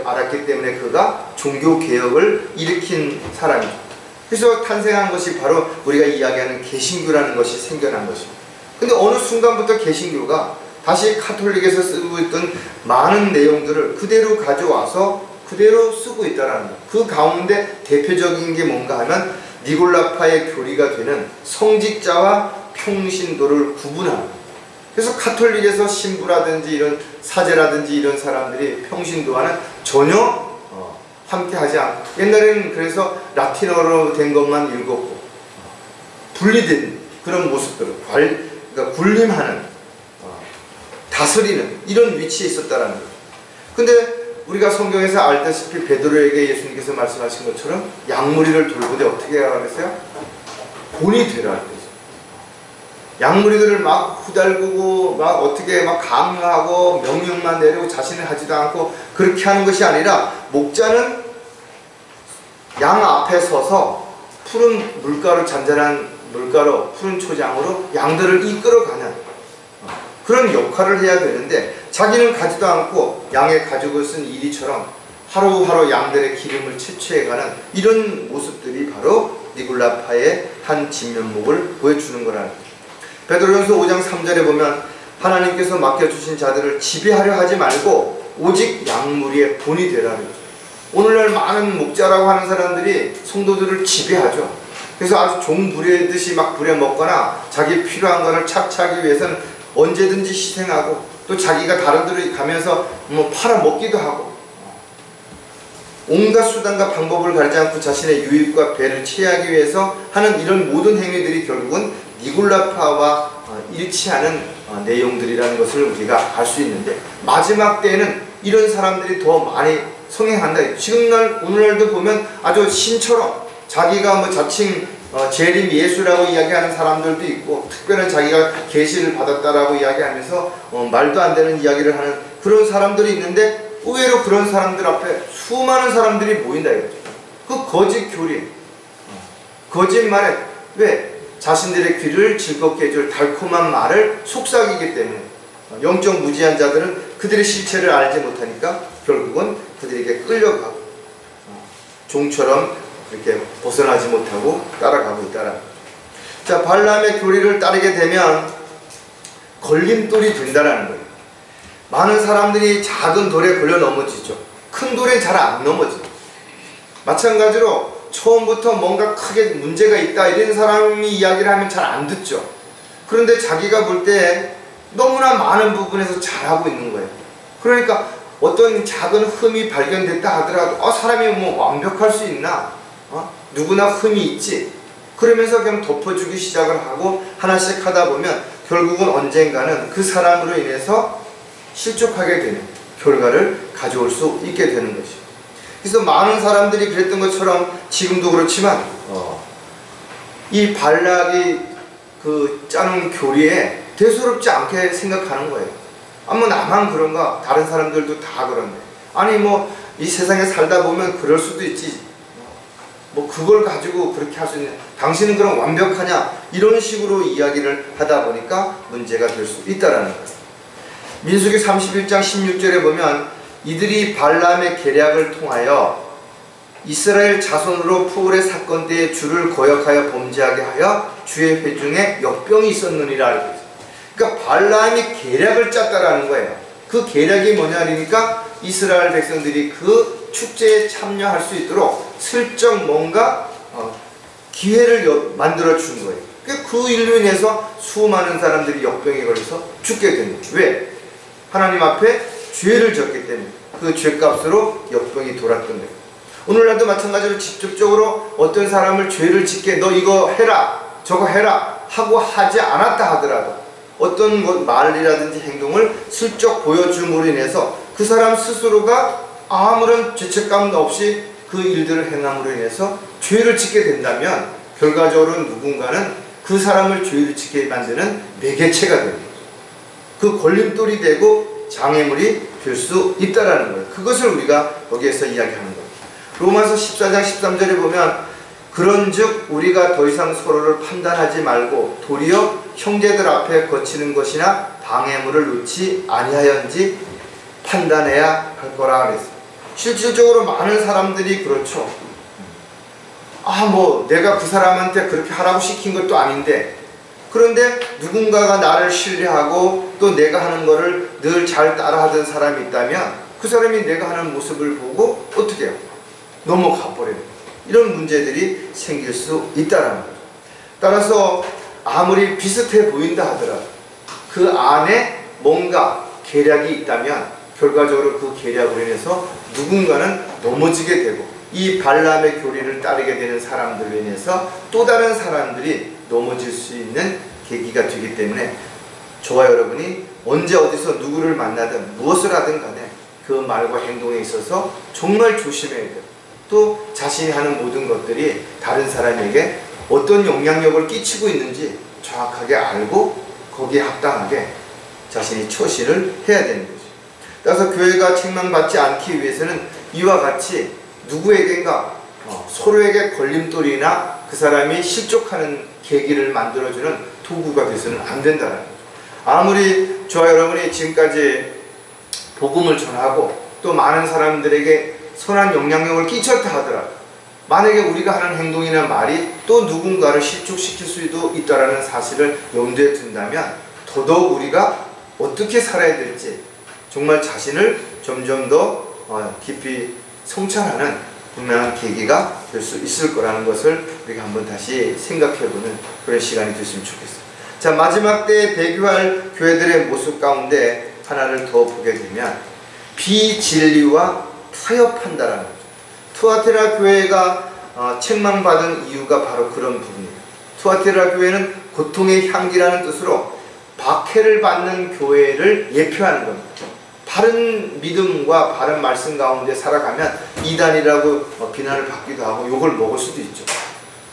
알았기 때문에 그가 종교개혁을 일으킨 사람이죠. 그래서 탄생한 것이 바로 우리가 이야기하는 개신교라는 것이 생겨난 것입니다. 근데 어느 순간부터 개신교가 다시 카톨릭에서 쓰고 있던 많은 내용들을 그대로 가져와서 그대로 쓰고 있다는 거예요. 그 가운데 대표적인 게 뭔가 하면 니골라파의 교리가 되는 성직자와 평신도를 구분하는 거예요. 그래서 가톨릭에서 신부라든지 이런 사제라든지 이런 사람들이 평신도와는 전혀 함께 하지 않고, 옛날에는 그래서 라틴어로 된 것만 읽었고 분리된 그런 모습들을 그러니까 군림하는, 다스리는 이런 위치에 있었다는 거예요. 근데 우리가 성경에서 알다시피 베드로에게 예수님께서 말씀하신 것처럼 양무리를 돌보되 어떻게 하라고 그랬어요? 본이 되라 그랬어요. 양무리들을 막 후달구고 막 어떻게 막 강요하고 명령만 내리고 자신을 하지도 않고 그렇게 하는 것이 아니라, 목자는 양 앞에 서서 푸른 물가로, 잔잔한 물가로, 푸른 초장으로 양들을 이끌어가는 그런 역할을 해야 되는데, 자기는 가지도 않고 양의 가죽을 쓴 이리처럼 하루하루 양들의 기름을 채취해가는 이런 모습들이 바로 니골라파의 한 진면목을 보여주는 거라는 거죠. 베드로전서 5장 3절에 보면 하나님께서 맡겨주신 자들을 지배하려 하지 말고 오직 양무리의 본이 되라는 거죠. 오늘날 많은 목자라고 하는 사람들이 성도들을 지배하죠. 그래서 아주 종 부리듯이 막 부려먹거나 자기 필요한 것을 착취하기 위해서는 언제든지 희생하고, 또 자기가 다른 데로 가면서 뭐 팔아먹기도 하고, 온갖 수단과 방법을 가리지 않고 자신의 유익과 배를 취하기 위해서 하는 이런 모든 행위들이 결국은 니골라파와 일치하는 내용들이라는 것을 우리가 알 수 있는데, 마지막 때에는 이런 사람들이 더 많이 성행한다. 오늘날도 보면 아주 신처럼 자기가 뭐 자칭 재림 예수라고 이야기하는 사람들도 있고, 특별한 자기가 계시를 받았다라고 이야기하면서 말도 안 되는 이야기를 하는 그런 사람들이 있는데, 의외로 그런 사람들 앞에 수많은 사람들이 모인다 이거죠. 그 거짓 교리, 거짓말에, 왜? 자신들의 귀를 즐겁게 해줄 달콤한 말을 속삭이기 때문에 영적 무지한 자들은 그들의 실체를 알지 못하니까 결국은 그들에게 끌려가고 종처럼 이렇게 벗어나지 못하고 따라가고 있다라는 거죠. 자, 발람의 교리를 따르게 되면 걸림돌이 된다라는 거예요. 많은 사람들이 작은 돌에 걸려 넘어지죠. 큰 돌에 잘 안 넘어져요. 마찬가지로 처음부터 뭔가 크게 문제가 있다 이런 사람이 이야기를 하면 잘 안 듣죠. 그런데 자기가 볼 때 너무나 많은 부분에서 잘하고 있는 거예요. 그러니까 어떤 작은 흠이 발견됐다 하더라도 사람이 뭐 완벽할 수 있나? 누구나 흠이 있지. 그러면서 그냥 덮어주기 시작을 하고 하나씩 하다 보면 결국은 언젠가는 그 사람으로 인해서 실족하게 되는 결과를 가져올 수 있게 되는 것이죠. 그래서 많은 사람들이 그랬던 것처럼 지금도 그렇지만 이 발락이 그 짜는 교리에 대수롭지 않게 생각하는 거예요. 뭐 나만 그런가? 다른 사람들도 다 그런데. 아니 뭐 이 세상에 살다 보면 그럴 수도 있지. 뭐 그걸 가지고 그렇게 할 수 있는, 당신은 그럼 완벽하냐? 이런 식으로 이야기를 하다 보니까 문제가 될 수 있다라는 거예요. 민수기 31장 16절에 보면 이들이 발람의 계략을 통하여 이스라엘 자손으로 푸울의 사건 때에 주를 거역하여 범죄하게 하여 주의 회중에 역병이 있었느니라 이렇게 있어요. 그러니까 발람이 계략을 짰다라는 거예요. 그 계략이 뭐냐니까 이스라엘 백성들이 그 축제에 참여할 수 있도록 슬쩍 뭔가 기회를 만들어 준 거예요. 그 일로 인해서 수많은 사람들이 역병에 걸려서 죽게 됩니다. 왜? 하나님 앞에 죄를 졌기 때문에 그 죄값으로 역병이 돌았던 거예요. 오늘날도 마찬가지로 직접적으로 어떤 사람을 죄를 짓게 너 이거 해라 저거 해라 하고 하지 않았다 하더라도 어떤 말이라든지 행동을 슬쩍 보여줌으로 인해서 그 사람 스스로가 아무런 죄책감 없이 그 일들을 행함으로 인해서 죄를 짓게 된다면 결과적으로 누군가는 그 사람을 죄를 짓게 만드는 매개체가 됩니다. 그 걸림돌이 되고 장애물이 될 수 있다라는 거예요. 그것을 우리가 거기에서 이야기하는 거예요. 로마서 14장 13절에 보면 그런즉 우리가 더 이상 서로를 판단하지 말고 도리어 형제들 앞에 거치는 것이나 방해물을 놓지 아니하였는지 판단해야 할 거라 그랬어요. 실질적으로 많은 사람들이 그렇죠. 뭐 내가 그 사람한테 그렇게 하라고 시킨 것도 아닌데, 그런데 누군가가 나를 신뢰하고 또 내가 하는 거를 늘 잘 따라하던 사람이 있다면 그 사람이 내가 하는 모습을 보고 어떻게 해요? 넘어가 버려요. 이런 문제들이 생길 수 있다는 거죠. 따라서 아무리 비슷해 보인다 하더라도 그 안에 뭔가 계략이 있다면 결과적으로 그 계략으로 인해서 누군가는 넘어지게 되고, 이 발람의 교리를 따르게 되는 사람들로 인해서 또 다른 사람들이 넘어질 수 있는 계기가 되기 때문에 저와 여러분이 언제 어디서 누구를 만나든 무엇을 하든 간에 그 말과 행동에 있어서 정말 조심해야 돼요. 또 자신이 하는 모든 것들이 다른 사람에게 어떤 영향력을 끼치고 있는지 정확하게 알고 거기에 합당하게 자신이 처신을 해야 되는 거죠. 따라서 교회가 책망받지 않기 위해서는 이와 같이 누구에게인가 서로에게 걸림돌이나 그 사람이 실족하는 계기를 만들어주는 도구가 돼서는 안 된다는 거죠. 아무리 저와 여러분이 지금까지 복음을 전하고 또 많은 사람들에게 선한 영향력을 끼쳤다 하더라도 만약에 우리가 하는 행동이나 말이 또 누군가를 실족시킬 수도 있다는 사실을 염두에 둔다면 더더욱 우리가 어떻게 살아야 될지 정말 자신을 점점 더 깊이 성찰하는 분명한 계기가 될 수 있을 거라는 것을 우리가 한번 다시 생각해보는 그런 시간이 됐으면 좋겠어요. 자, 마지막 때에 배교할 교회들의 모습 가운데 하나를 더 보게 되면 비진리와 타협한다라는 거죠. 투아티라 교회가 책망받은 이유가 바로 그런 부분이에요. 투아티라 교회는 고통의 향기라는 뜻으로 박해를 받는 교회를 예표하는 겁니다. 바른 믿음과 바른 말씀 가운데 살아가면 이단이라고 비난을 받기도 하고 욕을 먹을 수도 있죠.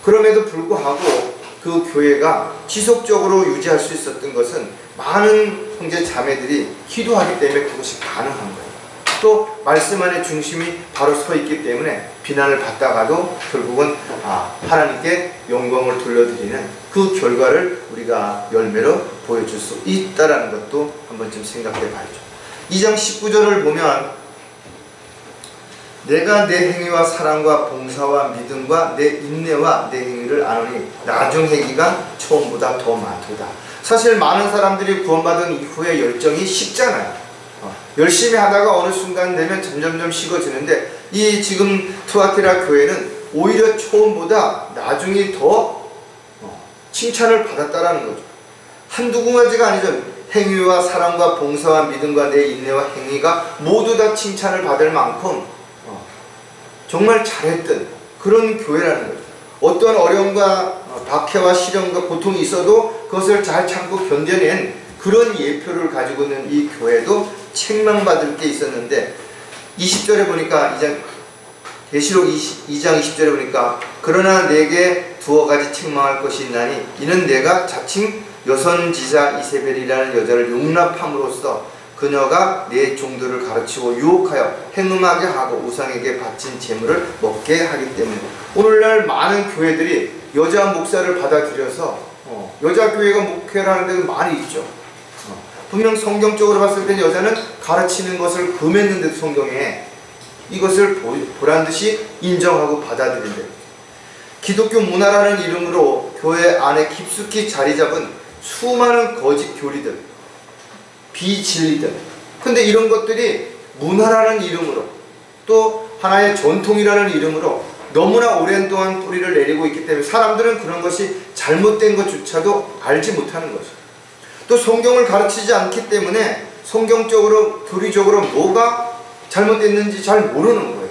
그럼에도 불구하고 그 교회가 지속적으로 유지할 수 있었던 것은 많은 형제 자매들이 기도하기 때문에 그것이 가능한 거예요. 또 말씀 안에 중심이 바로 서 있기 때문에 비난을 받다가도 결국은 하나님께 영광을 돌려드리는 그 결과를 우리가 열매로 보여줄 수 있다는 것도 한 번쯤 생각해 봐야죠. 2장 19절을 보면 내가 내 행위와 사랑과 봉사와 믿음과 내 인내와 내 행위를 아노니 나중 행위가 처음보다 더 많도다. 사실 많은 사람들이 구원받은 이후에 열정이 식잖아요. 열심히 하다가 어느 순간 되면 점점점 식어지는데 이 지금 투아티라 교회는 오히려 처음보다 나중이 더 칭찬을 받았다라는 거죠. 한두 가지가 아니죠. 행위와 사랑과 봉사와 믿음과 내 인내와 행위가 모두 다 칭찬을 받을 만큼 정말 잘했던 그런 교회라는 거죠. 어떤 어려움과 박해와 시련과 고통이 있어도 그것을 잘 참고 견뎌낸 그런 예표를 가지고 있는 이 교회도 책망받을 게 있었는데 20절에 보니까 계시록 2장 20절에 보니까 그러나 내게 두어 가지 책망할 것이 있나니 이는 내가 자칭 여선지자 이세벨이라는 여자를 용납함으로써 그녀가 내 종들을 가르치고 유혹하여 행음하게 하고 우상에게 바친 재물을 먹게 하기 때문에 오늘날 많은 교회들이 여자 목사를 받아들여서 여자 교회가 목회를 하는 데는 많이 있죠. 분명 성경적으로 봤을 때 여자는 가르치는 것을 금했는데도 성경에 이것을 보란듯이 인정하고 받아들인다. 기독교 문화라는 이름으로 교회 안에 깊숙이 자리 잡은 수많은 거짓 교리들, 비진리들. 근데 이런 것들이 문화라는 이름으로 또 하나의 전통이라는 이름으로 너무나 오랜 동안 뿌리를 내리고 있기 때문에 사람들은 그런 것이 잘못된 것조차도 알지 못하는 것이죠. 또 성경을 가르치지 않기 때문에 성경적으로 교리적으로 뭐가 잘못됐는지 잘 모르는 거예요.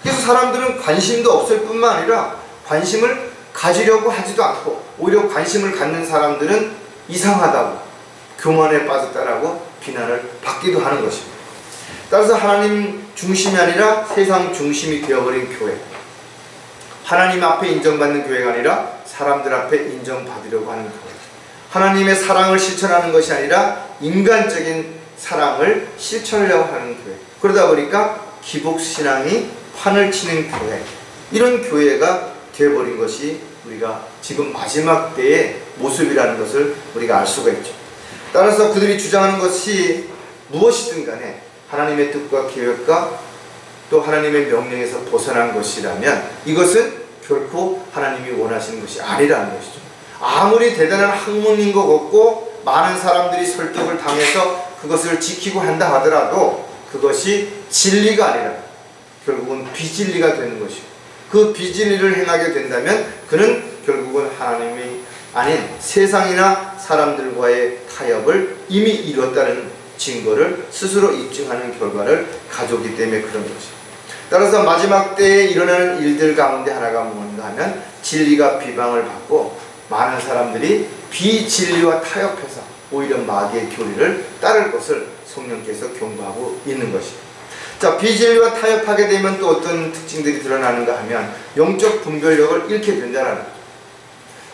그래서 사람들은 관심도 없을 뿐만 아니라 관심을 가지려고 하지도 않고 오히려 관심을 갖는 사람들은 이상하다고 교만에 빠졌다라고 비난을 받기도 하는 것입니다. 따라서 하나님 중심이 아니라 세상 중심이 되어버린 교회, 하나님 앞에 인정받는 교회가 아니라 사람들 앞에 인정받으려고 하는 교회, 하나님의 사랑을 실천하는 것이 아니라 인간적인 사랑을 실천하려고 하는 교회, 그러다 보니까 기복신앙이 판을 치는 교회, 이런 교회가 되어버린 것이 우리가 지금 마지막 때의 모습이라는 것을 우리가 알 수가 있죠. 따라서 그들이 주장하는 것이 무엇이든 간에 하나님의 뜻과 계획과 또 하나님의 명령에서 벗어난 것이라면 이것은 결코 하나님이 원하시는 것이 아니라는 것이죠. 아무리 대단한 학문인 것 같고 많은 사람들이 설득을 당해서 그것을 지키고 한다 하더라도 그것이 진리가 아니라 결국은 비진리가 되는 것이고, 그 비진리를 행하게 된다면 그는 결국은 하나님이 아닌 세상이나 사람들과의 타협을 이미 이뤘다는 증거를 스스로 입증하는 결과를 가져오기 때문에 그런 것이죠. 따라서 마지막 때에 일어나는 일들 가운데 하나가 뭔가 하면 진리가 비방을 받고 많은 사람들이 비진리와 타협해서 오히려 마귀의 교리를 따를 것을 성령께서 경고하고 있는 것입니다. 자, 비진리와 타협하게 되면 또 어떤 특징들이 드러나는가 하면 영적 분별력을 잃게 된다는 거죠.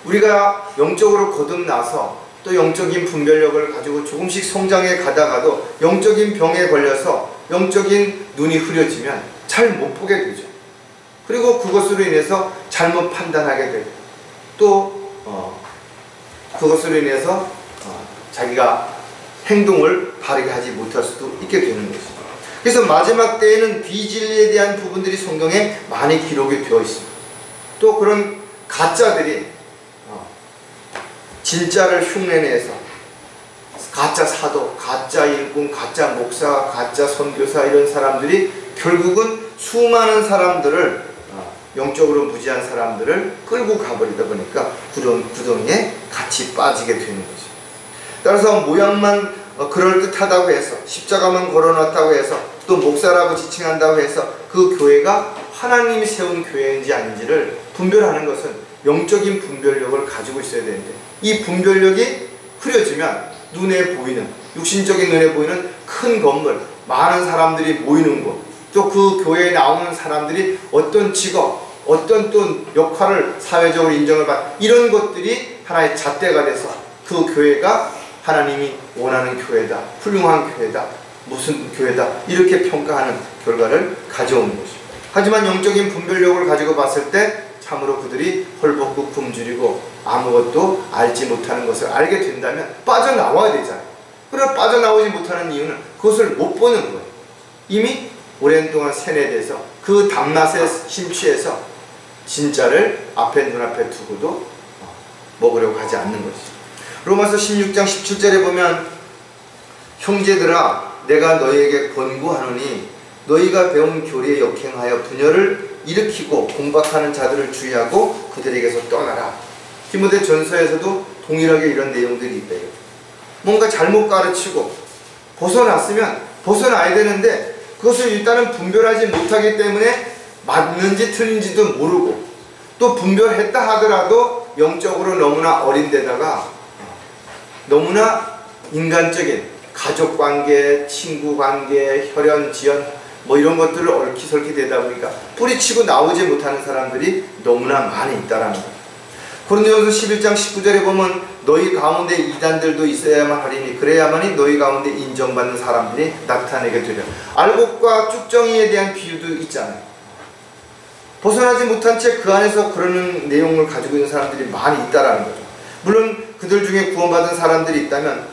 우리가 영적으로 거듭나서 또 영적인 분별력을 가지고 조금씩 성장해 가다가도 영적인 병에 걸려서 영적인 눈이 흐려지면 잘 못 보게 되죠. 그리고 그것으로 인해서 잘못 판단하게 되고 또 그것으로 인해서 자기가 행동을 바르게 하지 못할 수도 있게 되는 것입니다. 그래서 마지막 때에는 비진리에 대한 부분들이 성경에 많이 기록이 되어 있습니다. 또 그런 가짜들이 진짜를 흉내내서 가짜 사도, 가짜 일꾼, 가짜 목사, 가짜 선교사 이런 사람들이 결국은 수많은 사람들을 영적으로 무지한 사람들을 끌고 가버리다 보니까 구덩이에 같이 빠지게 되는 거죠. 따라서 모양만 그럴듯하다고 해서 십자가만 걸어놨다고 해서 또 목사라고 지칭한다고 해서 그 교회가 하나님이 세운 교회인지 아닌지를 분별하는 것은 영적인 분별력을 가지고 있어야 되는데, 이 분별력이 흐려지면 눈에 보이는, 육신적인 눈에 보이는 큰 건물, 많은 사람들이 모이는 곳, 또 그 교회에 나오는 사람들이 어떤 직업, 어떤 또 역할을 사회적으로 인정을 받는 이런 것들이 하나의 잣대가 돼서 그 교회가 하나님이 원하는 교회다, 훌륭한 교회다, 무슨 교회다 이렇게 평가하는 결과를 가져오는 것입니다. 하지만 영적인 분별력을 가지고 봤을 때 참으로 그들이 헐벗고 굶주리고 아무것도 알지 못하는 것을 알게 된다면 빠져나와야 되잖아요. 그러나 빠져나오지 못하는 이유는 그것을 못 보는 거예요. 이미 오랜 동안 세뇌돼서 그 밤낮에 심취해서 진짜를 눈앞에 두고도 먹으려고 하지 않는 것이죠. 로마서 16장 17절에 보면 형제들아 내가 너희에게 권고하노니 너희가 배운 교리에 역행하여 분열을 일으키고 공박하는 자들을 주의하고 그들에게서 떠나라. 디모데 전서에서도 동일하게 이런 내용들이 있대요. 뭔가 잘못 가르치고 벗어났으면 벗어나야 되는데 그것을 일단은 분별하지 못하기 때문에 맞는지 틀린지도 모르고, 또 분별했다 하더라도 영적으로 너무나 어린 데다가 너무나 인간적인 가족관계, 친구관계, 혈연, 지연 뭐 이런 것들을 얽히설키 되다 보니까 뿌리치고 나오지 못하는 사람들이 너무나 많이 있다라는 거예요. 고린도전서 11장 19절에 보면 너희 가운데 이단들도 있어야만 하리니 그래야만이 너희 가운데 인정받는 사람들이 나타내게 되려. 알곡과 쭉정이에 대한 비유도 있잖아요. 벗어나지 못한 채 그 안에서 그러는 내용을 가지고 있는 사람들이 많이 있다라는 거죠. 물론 그들 중에 구원받은 사람들이 있다면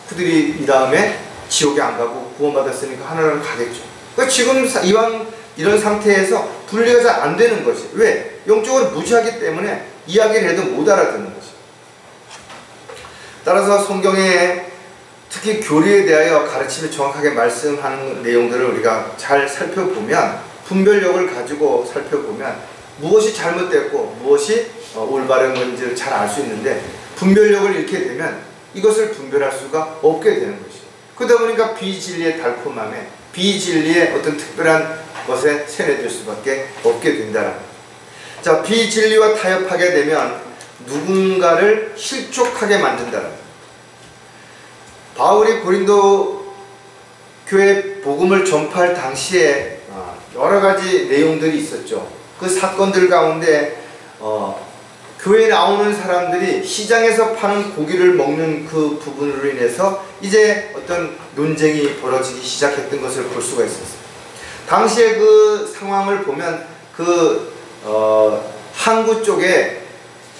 그들이 이 다음에 지옥에 안 가고 구원받았으니까 하나님을 가겠죠. 그러니까 지금 이왕 이런 상태에서 분리가 잘 안 되는 것이 왜? 영적으로 무지하기 때문에 이야기를 해도 못 알아듣는 것이. 따라서 성경에 특히 교리에 대하여 가르침을 정확하게 말씀하는 내용들을 우리가 잘 살펴보면, 분별력을 가지고 살펴보면 무엇이 잘못됐고 무엇이 올바른 건지를 잘 알 수 있는데, 분별력을 잃게 되면 이것을 분별할 수가 없게 되는 것이죠. 그러다 보니까 비진리의 달콤함에, 비진리의 어떤 특별한 것에 세뇌될 수밖에 없게 된다는 거죠. 자, 비진리와 타협하게 되면 누군가를 실족하게 만든다는 거죠. 바울이 고린도 교회 복음을 전파할 당시에 여러 가지 내용들이 있었죠. 그 사건들 가운데 교회에 나오는 사람들이 시장에서 파는 고기를 먹는 그 부분으로 인해서 이제 어떤 논쟁이 벌어지기 시작했던 것을 볼 수가 있었어요. 당시에 그 상황을 보면 항구 쪽에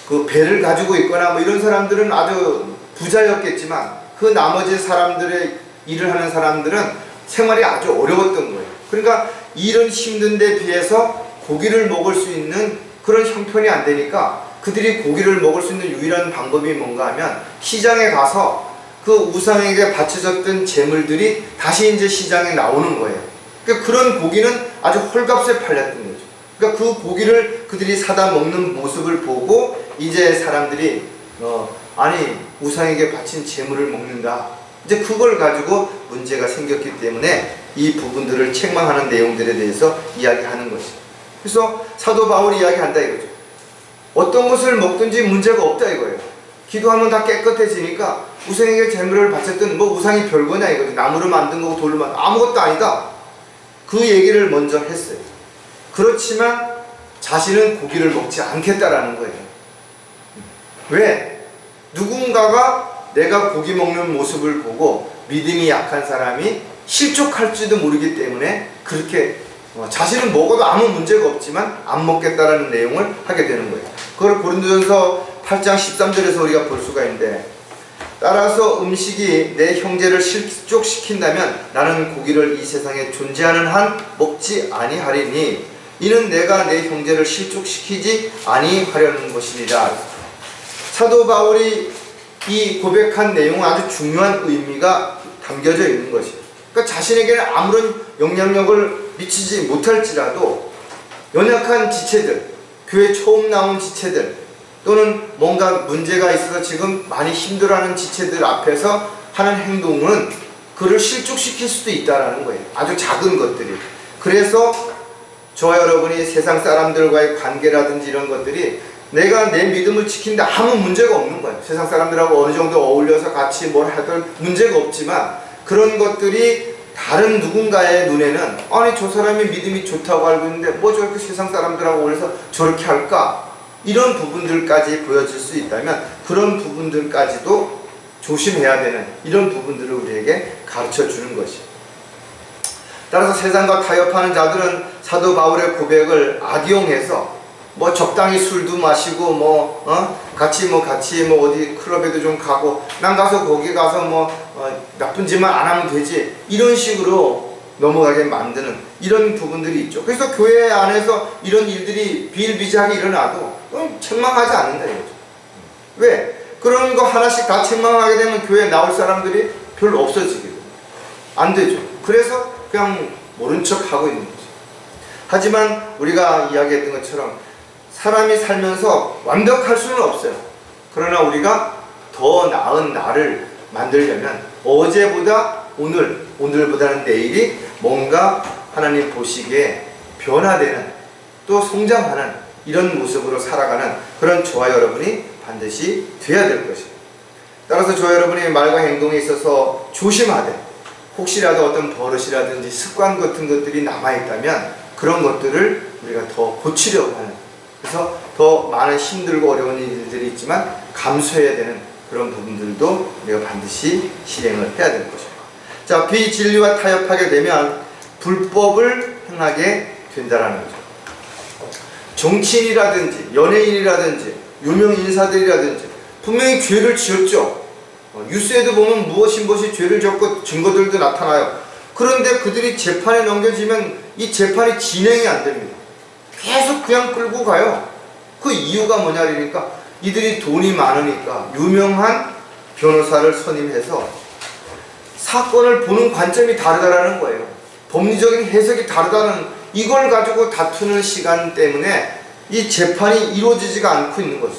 그 배를 가지고 있거나 뭐 이런 사람들은 아주 부자였겠지만 그 나머지 사람들의 일을 하는 사람들은 생활이 아주 어려웠던 거예요. 그러니까 일은 힘든데 비해서 고기를 먹을 수 있는 그런 형편이 안 되니까 그들이 고기를 먹을 수 있는 유일한 방법이 뭔가 하면 시장에 가서 그 우상에게 바쳐졌던 재물들이 다시 이제 시장에 나오는 거예요. 그러니까 그런 고기는 아주 헐값에 팔렸던 거죠. 그러니까 그 고기를 그들이 사다 먹는 모습을 보고 이제 사람들이 아니 우상에게 바친 재물을 먹는다. 이제 그걸 가지고 문제가 생겼기 때문에 이 부분들을 책망하는 내용들에 대해서 이야기하는 것이죠. 그래서 사도 바울이 이야기한다 이거죠. 어떤 것을 먹든지 문제가 없다 이거예요. 기도하면 다 깨끗해지니까 우상에게 재물을 바쳤던 뭐 우상이 별거냐 이거죠. 나무로 만든 거고 돌로 만든 아무것도 아니다. 그 얘기를 먼저 했어요. 그렇지만 자신은 고기를 먹지 않겠다라는 거예요. 왜? 누군가가 내가 고기 먹는 모습을 보고 믿음이 약한 사람이 실족할지도 모르기 때문에 그렇게 자신은 먹어도 아무 문제가 없지만 안 먹겠다라는 내용을 하게 되는 거예요. 그걸 고린도전서 8장 13절에서 우리가 볼 수가 있는데, 따라서 음식이 내 형제를 실족시킨다면 나는 고기를 이 세상에 존재하는 한 먹지 아니하리니 이는 내가 내 형제를 실족시키지 아니하려는 것이니라. 사도 바울이 이 고백한 내용은 아주 중요한 의미가 담겨져 있는 것이에요. 그러니까 자신에게는 아무런 영향력을 미치지 못할지라도 연약한 지체들, 교회 처음 나온 지체들, 또는 뭔가 문제가 있어서 지금 많이 힘들어하는 지체들 앞에서 하는 행동은 그를 실족시킬 수도 있다는 거예요. 아주 작은 것들이. 그래서 저와 여러분이 세상 사람들과의 관계라든지 이런 것들이 내가 내 믿음을 지키는데 아무 문제가 없는 거예요. 세상 사람들하고 어느 정도 어울려서 같이 뭘 하든 문제가 없지만 그런 것들이 다른 누군가의 눈에는 아니 저 사람이 믿음이 좋다고 알고 있는데 뭐 저렇게 세상 사람들하고 어울려서 저렇게 할까? 이런 부분들까지 보여질 수 있다면 그런 부분들까지도 조심해야 되는 이런 부분들을 우리에게 가르쳐 주는 것이에요. 따라서 세상과 타협하는 자들은 사도 바울의 고백을 악용해서 뭐 적당히 술도 마시고 같이 어디 클럽에도 좀 가고 난 가서 거기 가서 나쁜 짓만 안 하면 되지 이런 식으로 넘어가게 만드는 이런 부분들이 있죠. 그래서 교회 안에서 이런 일들이 비일비재하게 일어나도 책망하지 않는다 이거죠. 왜? 그런 거 하나씩 다 책망하게 되면 교회에 나올 사람들이 별로 없어지게 돼요. 안 되죠. 그래서 그냥 모른 척 하고 있는 거죠. 하지만 우리가 이야기했던 것처럼 사람이 살면서 완벽할 수는 없어요. 그러나 우리가 더 나은 나를 만들려면 어제보다 오늘보다는 내일이 뭔가 하나님 보시기에 변화되는 또 성장하는 이런 모습으로 살아가는 그런 저와 여러분이 반드시 돼야 될 것입니다. 따라서 저와 여러분의 말과 행동에 있어서 조심하되 혹시라도 어떤 버릇이라든지 습관 같은 것들이 남아있다면 그런 것들을 우리가 더 고치려고 하는, 그래서 더 많은 힘들고 어려운 일들이 있지만 감수해야 되는 그런 부분들도 우리가 반드시 실행을 해야 되는 것입니다. 자, 비진리와 타협하게 되면 불법을 행하게 된다는 거죠. 정치인이라든지 연예인이라든지 유명 인사들이라든지 분명히 죄를 지었죠. 뉴스에도 보면 무엇이 죄를 졌고 증거들도 나타나요. 그런데 그들이 재판에 넘겨지면 이 재판이 진행이 안 됩니다. 계속 그냥 끌고 가요. 그 이유가 뭐냐니까 이들이 돈이 많으니까 유명한 변호사를 선임해서 사건을 보는 관점이 다르다라는 거예요. 법리적인 해석이 다르다는 이걸 가지고 다투는 시간 때문에 이 재판이 이루어지지가 않고 있는 거죠.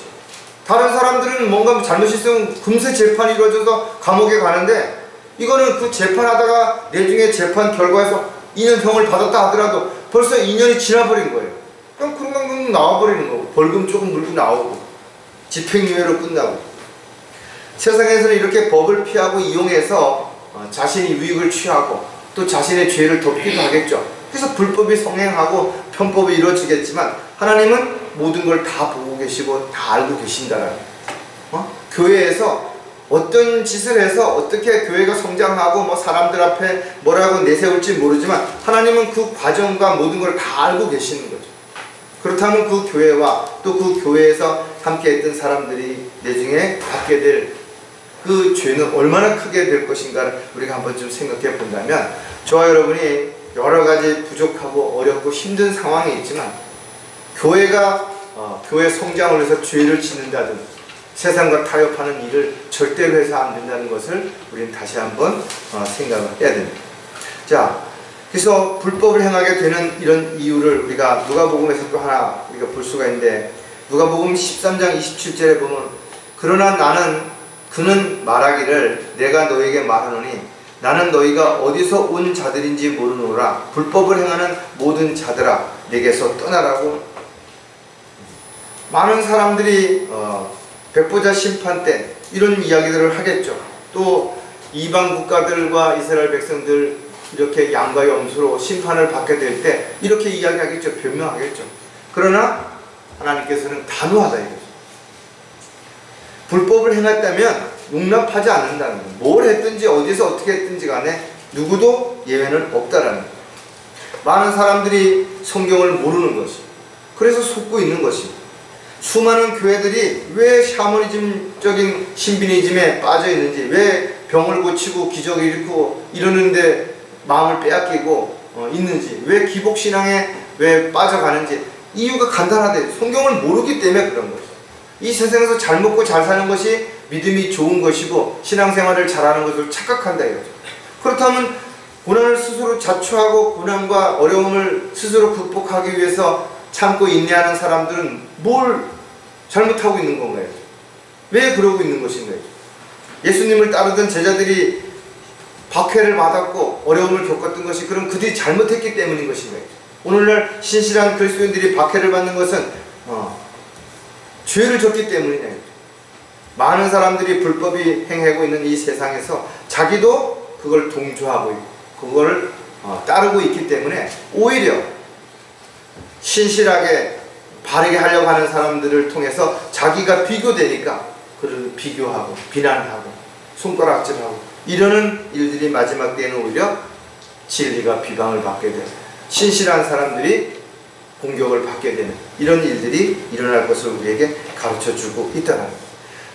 다른 사람들은 뭔가 잘못이 있으면 금세 재판이 이루어져서 감옥에 가는데 이거는 그 재판하다가 나중에 재판 결과에서 2년형을 받았다 하더라도 벌써 2년이 지나버린 거예요. 그럼 그런 나와버리는 거고 벌금 조금 물고 나오고 집행유예로 끝나고. 세상에서는 이렇게 법을 피하고 이용해서 자신이 유익을 취하고 또 자신의 죄를 덮기도 하겠죠. 그래서 불법이 성행하고 편법이 이루어지겠지만 하나님은 모든 걸 다 보고 계시고 다 알고 계신다라는 교회에서 어떤 짓을 해서 어떻게 교회가 성장하고 사람들 앞에 뭐라고 내세울지 모르지만 하나님은 그 과정과 모든 걸 다 알고 계시는 거죠. 그렇다면 그 교회와 또 그 교회에서 함께 했던 사람들이 나중에 받게 될 그 죄는 얼마나 크게 될 것인가를 우리가 한번 좀 생각해 본다면 저와 여러분이 여러 가지 부족하고 어렵고 힘든 상황이 있지만 교회 성장을 위해서 죄를 짓는다든지 세상과 타협하는 일을 절대로 해서 안 된다는 것을 우리는 다시 한번 생각을 해야 됩니다. 자, 그래서 불법을 행하게 되는 이런 이유를 우리가 누가복음에서 또 하나 우리가 볼 수가 있는데, 누가복음 13장 27절에 보면, 그러나 그는 말하기를 내가 너에게 말하노니 나는 너희가 어디서 온 자들인지 모르노라. 불법을 행하는 모든 자들아 내게서 떠나라고. 많은 사람들이 백보자 심판 때 이런 이야기들을 하겠죠. 또 이방 국가들과 이스라엘 백성들 이렇게 양과 염소로 심판을 받게 될 때 이렇게 이야기하겠죠. 변명하겠죠. 그러나 하나님께서는 단호하다 이거죠. 불법을 행했다면 용납하지 않는다는 거예요. 뭘 했든지 어디서 어떻게 했든지 간에 누구도 예외는 없다라는 거예요. 많은 사람들이 성경을 모르는 것이, 그래서 속고 있는 것입니다. 수많은 교회들이 왜 샤머니즘적인 신비니즘에 빠져 있는지, 왜 병을 고치고 기적을 일으키고 이러는데 마음을 빼앗기고 있는지, 왜 기복신앙에 왜 빠져가는지, 이유가 간단하대. 성경을 모르기 때문에 그런 거죠. 이 세상에서 잘 먹고 잘 사는 것이 믿음이 좋은 것이고 신앙생활을 잘하는 것을 착각한다 이거죠. 그렇다면 고난을 스스로 자초하고 고난과 어려움을 스스로 극복하기 위해서 참고 인내하는 사람들은 뭘 잘못하고 있는 건가요? 왜 그러고 있는 것인가요? 예수님을 따르던 제자들이 박해를 받았고 어려움을 겪었던 것이 그럼 그들이 잘못했기 때문인 것인가요? 오늘날 신실한 그리스도인들이 박해를 받는 것은 죄를 졌기 때문이네요. 많은 사람들이 불법이 행하고 있는 이 세상에서 자기도 그걸 동조하고 있고 그걸 따르고 있기 때문에 오히려 신실하게 바르게 하려고 하는 사람들을 통해서 자기가 비교되니까 그를 비교하고 비난하고 손가락질하고 이러는 일들이 마지막 때에는 오히려 진리가 비방을 받게 되고 신실한 사람들이 공격을 받게 되는 이런 일들이 일어날 것을 우리에게 가르쳐주고 있다는 겁니다.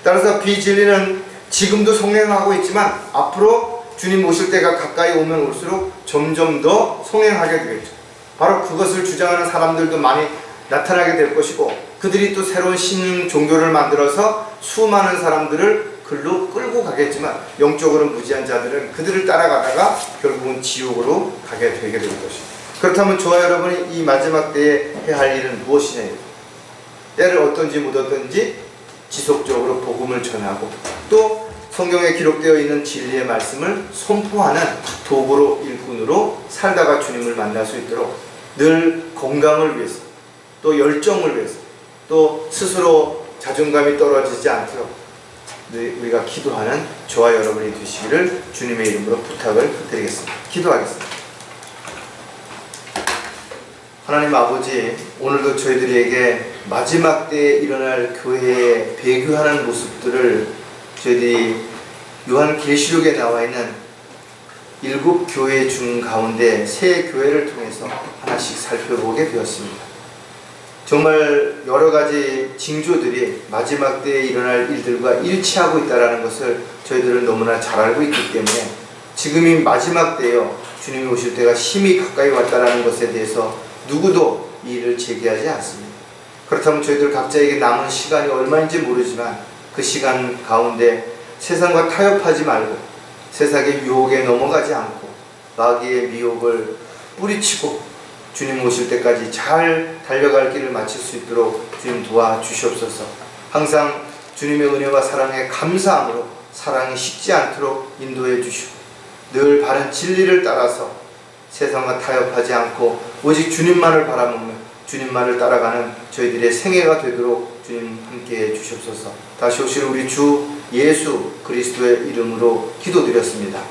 따라서 비진리는 지금도 성행하고 있지만 앞으로 주님 오실 때가 가까이 오면 올수록 점점 더 성행하게 되겠죠. 바로 그것을 주장하는 사람들도 많이 나타나게 될 것이고 그들이 또 새로운 신 종교를 만들어서 수많은 사람들을 글로 끌고 가겠지만 영적으로 무지한 자들은 그들을 따라가다가 결국은 지옥으로 가게 되게 될 것입니다. 그렇다면 저와 여러분이 이 마지막 때에 해야 할 일은 무엇이냐? 때를 어떤지 못 어떤지 지속적으로 복음을 전하고 또 성경에 기록되어 있는 진리의 말씀을 선포하는 도구로 일꾼으로 살다가 주님을 만날 수 있도록 늘 건강을 위해서 또 열정을 위해서 또 스스로 자존감이 떨어지지 않도록 우리가 기도하는 저와 여러분이 되시기를 주님의 이름으로 부탁을 드리겠습니다. 기도하겠습니다. 하나님 아버지, 오늘도 저희들에게 마지막 때에 일어날 교회에 배교하는 모습들을 저희들이 요한계시록에 나와 있는 7 교회 중 가운데 3 교회를 통해서 하나씩 살펴보게 되었습니다. 정말 여러 가지 징조들이 마지막 때에 일어날 일들과 일치하고 있다는 것을 저희들은 너무나 잘 알고 있기 때문에 지금이 마지막 때요, 주님이 오실 때가 심히 가까이 왔다는 것에 대해서 누구도 이 일을 제기하지 않습니다. 그렇다면 저희들 각자에게 남은 시간이 얼마인지 모르지만 그 시간 가운데 세상과 타협하지 말고 세상의 유혹에 넘어가지 않고 마귀의 미혹을 뿌리치고 주님 오실 때까지 잘 달려갈 길을 마칠 수 있도록 주님 도와주시옵소서. 항상 주님의 은혜와 사랑에 감사함으로 사랑이 식지 않도록 인도해 주시고 늘 바른 진리를 따라서 세상과 타협하지 않고 오직 주님만을 바라보며 주님만을 따라가는 저희들의 생애가 되도록 주님 함께해 주시옵소서. 다시 오실 우리 주 예수 그리스도의 이름으로 기도드렸습니다.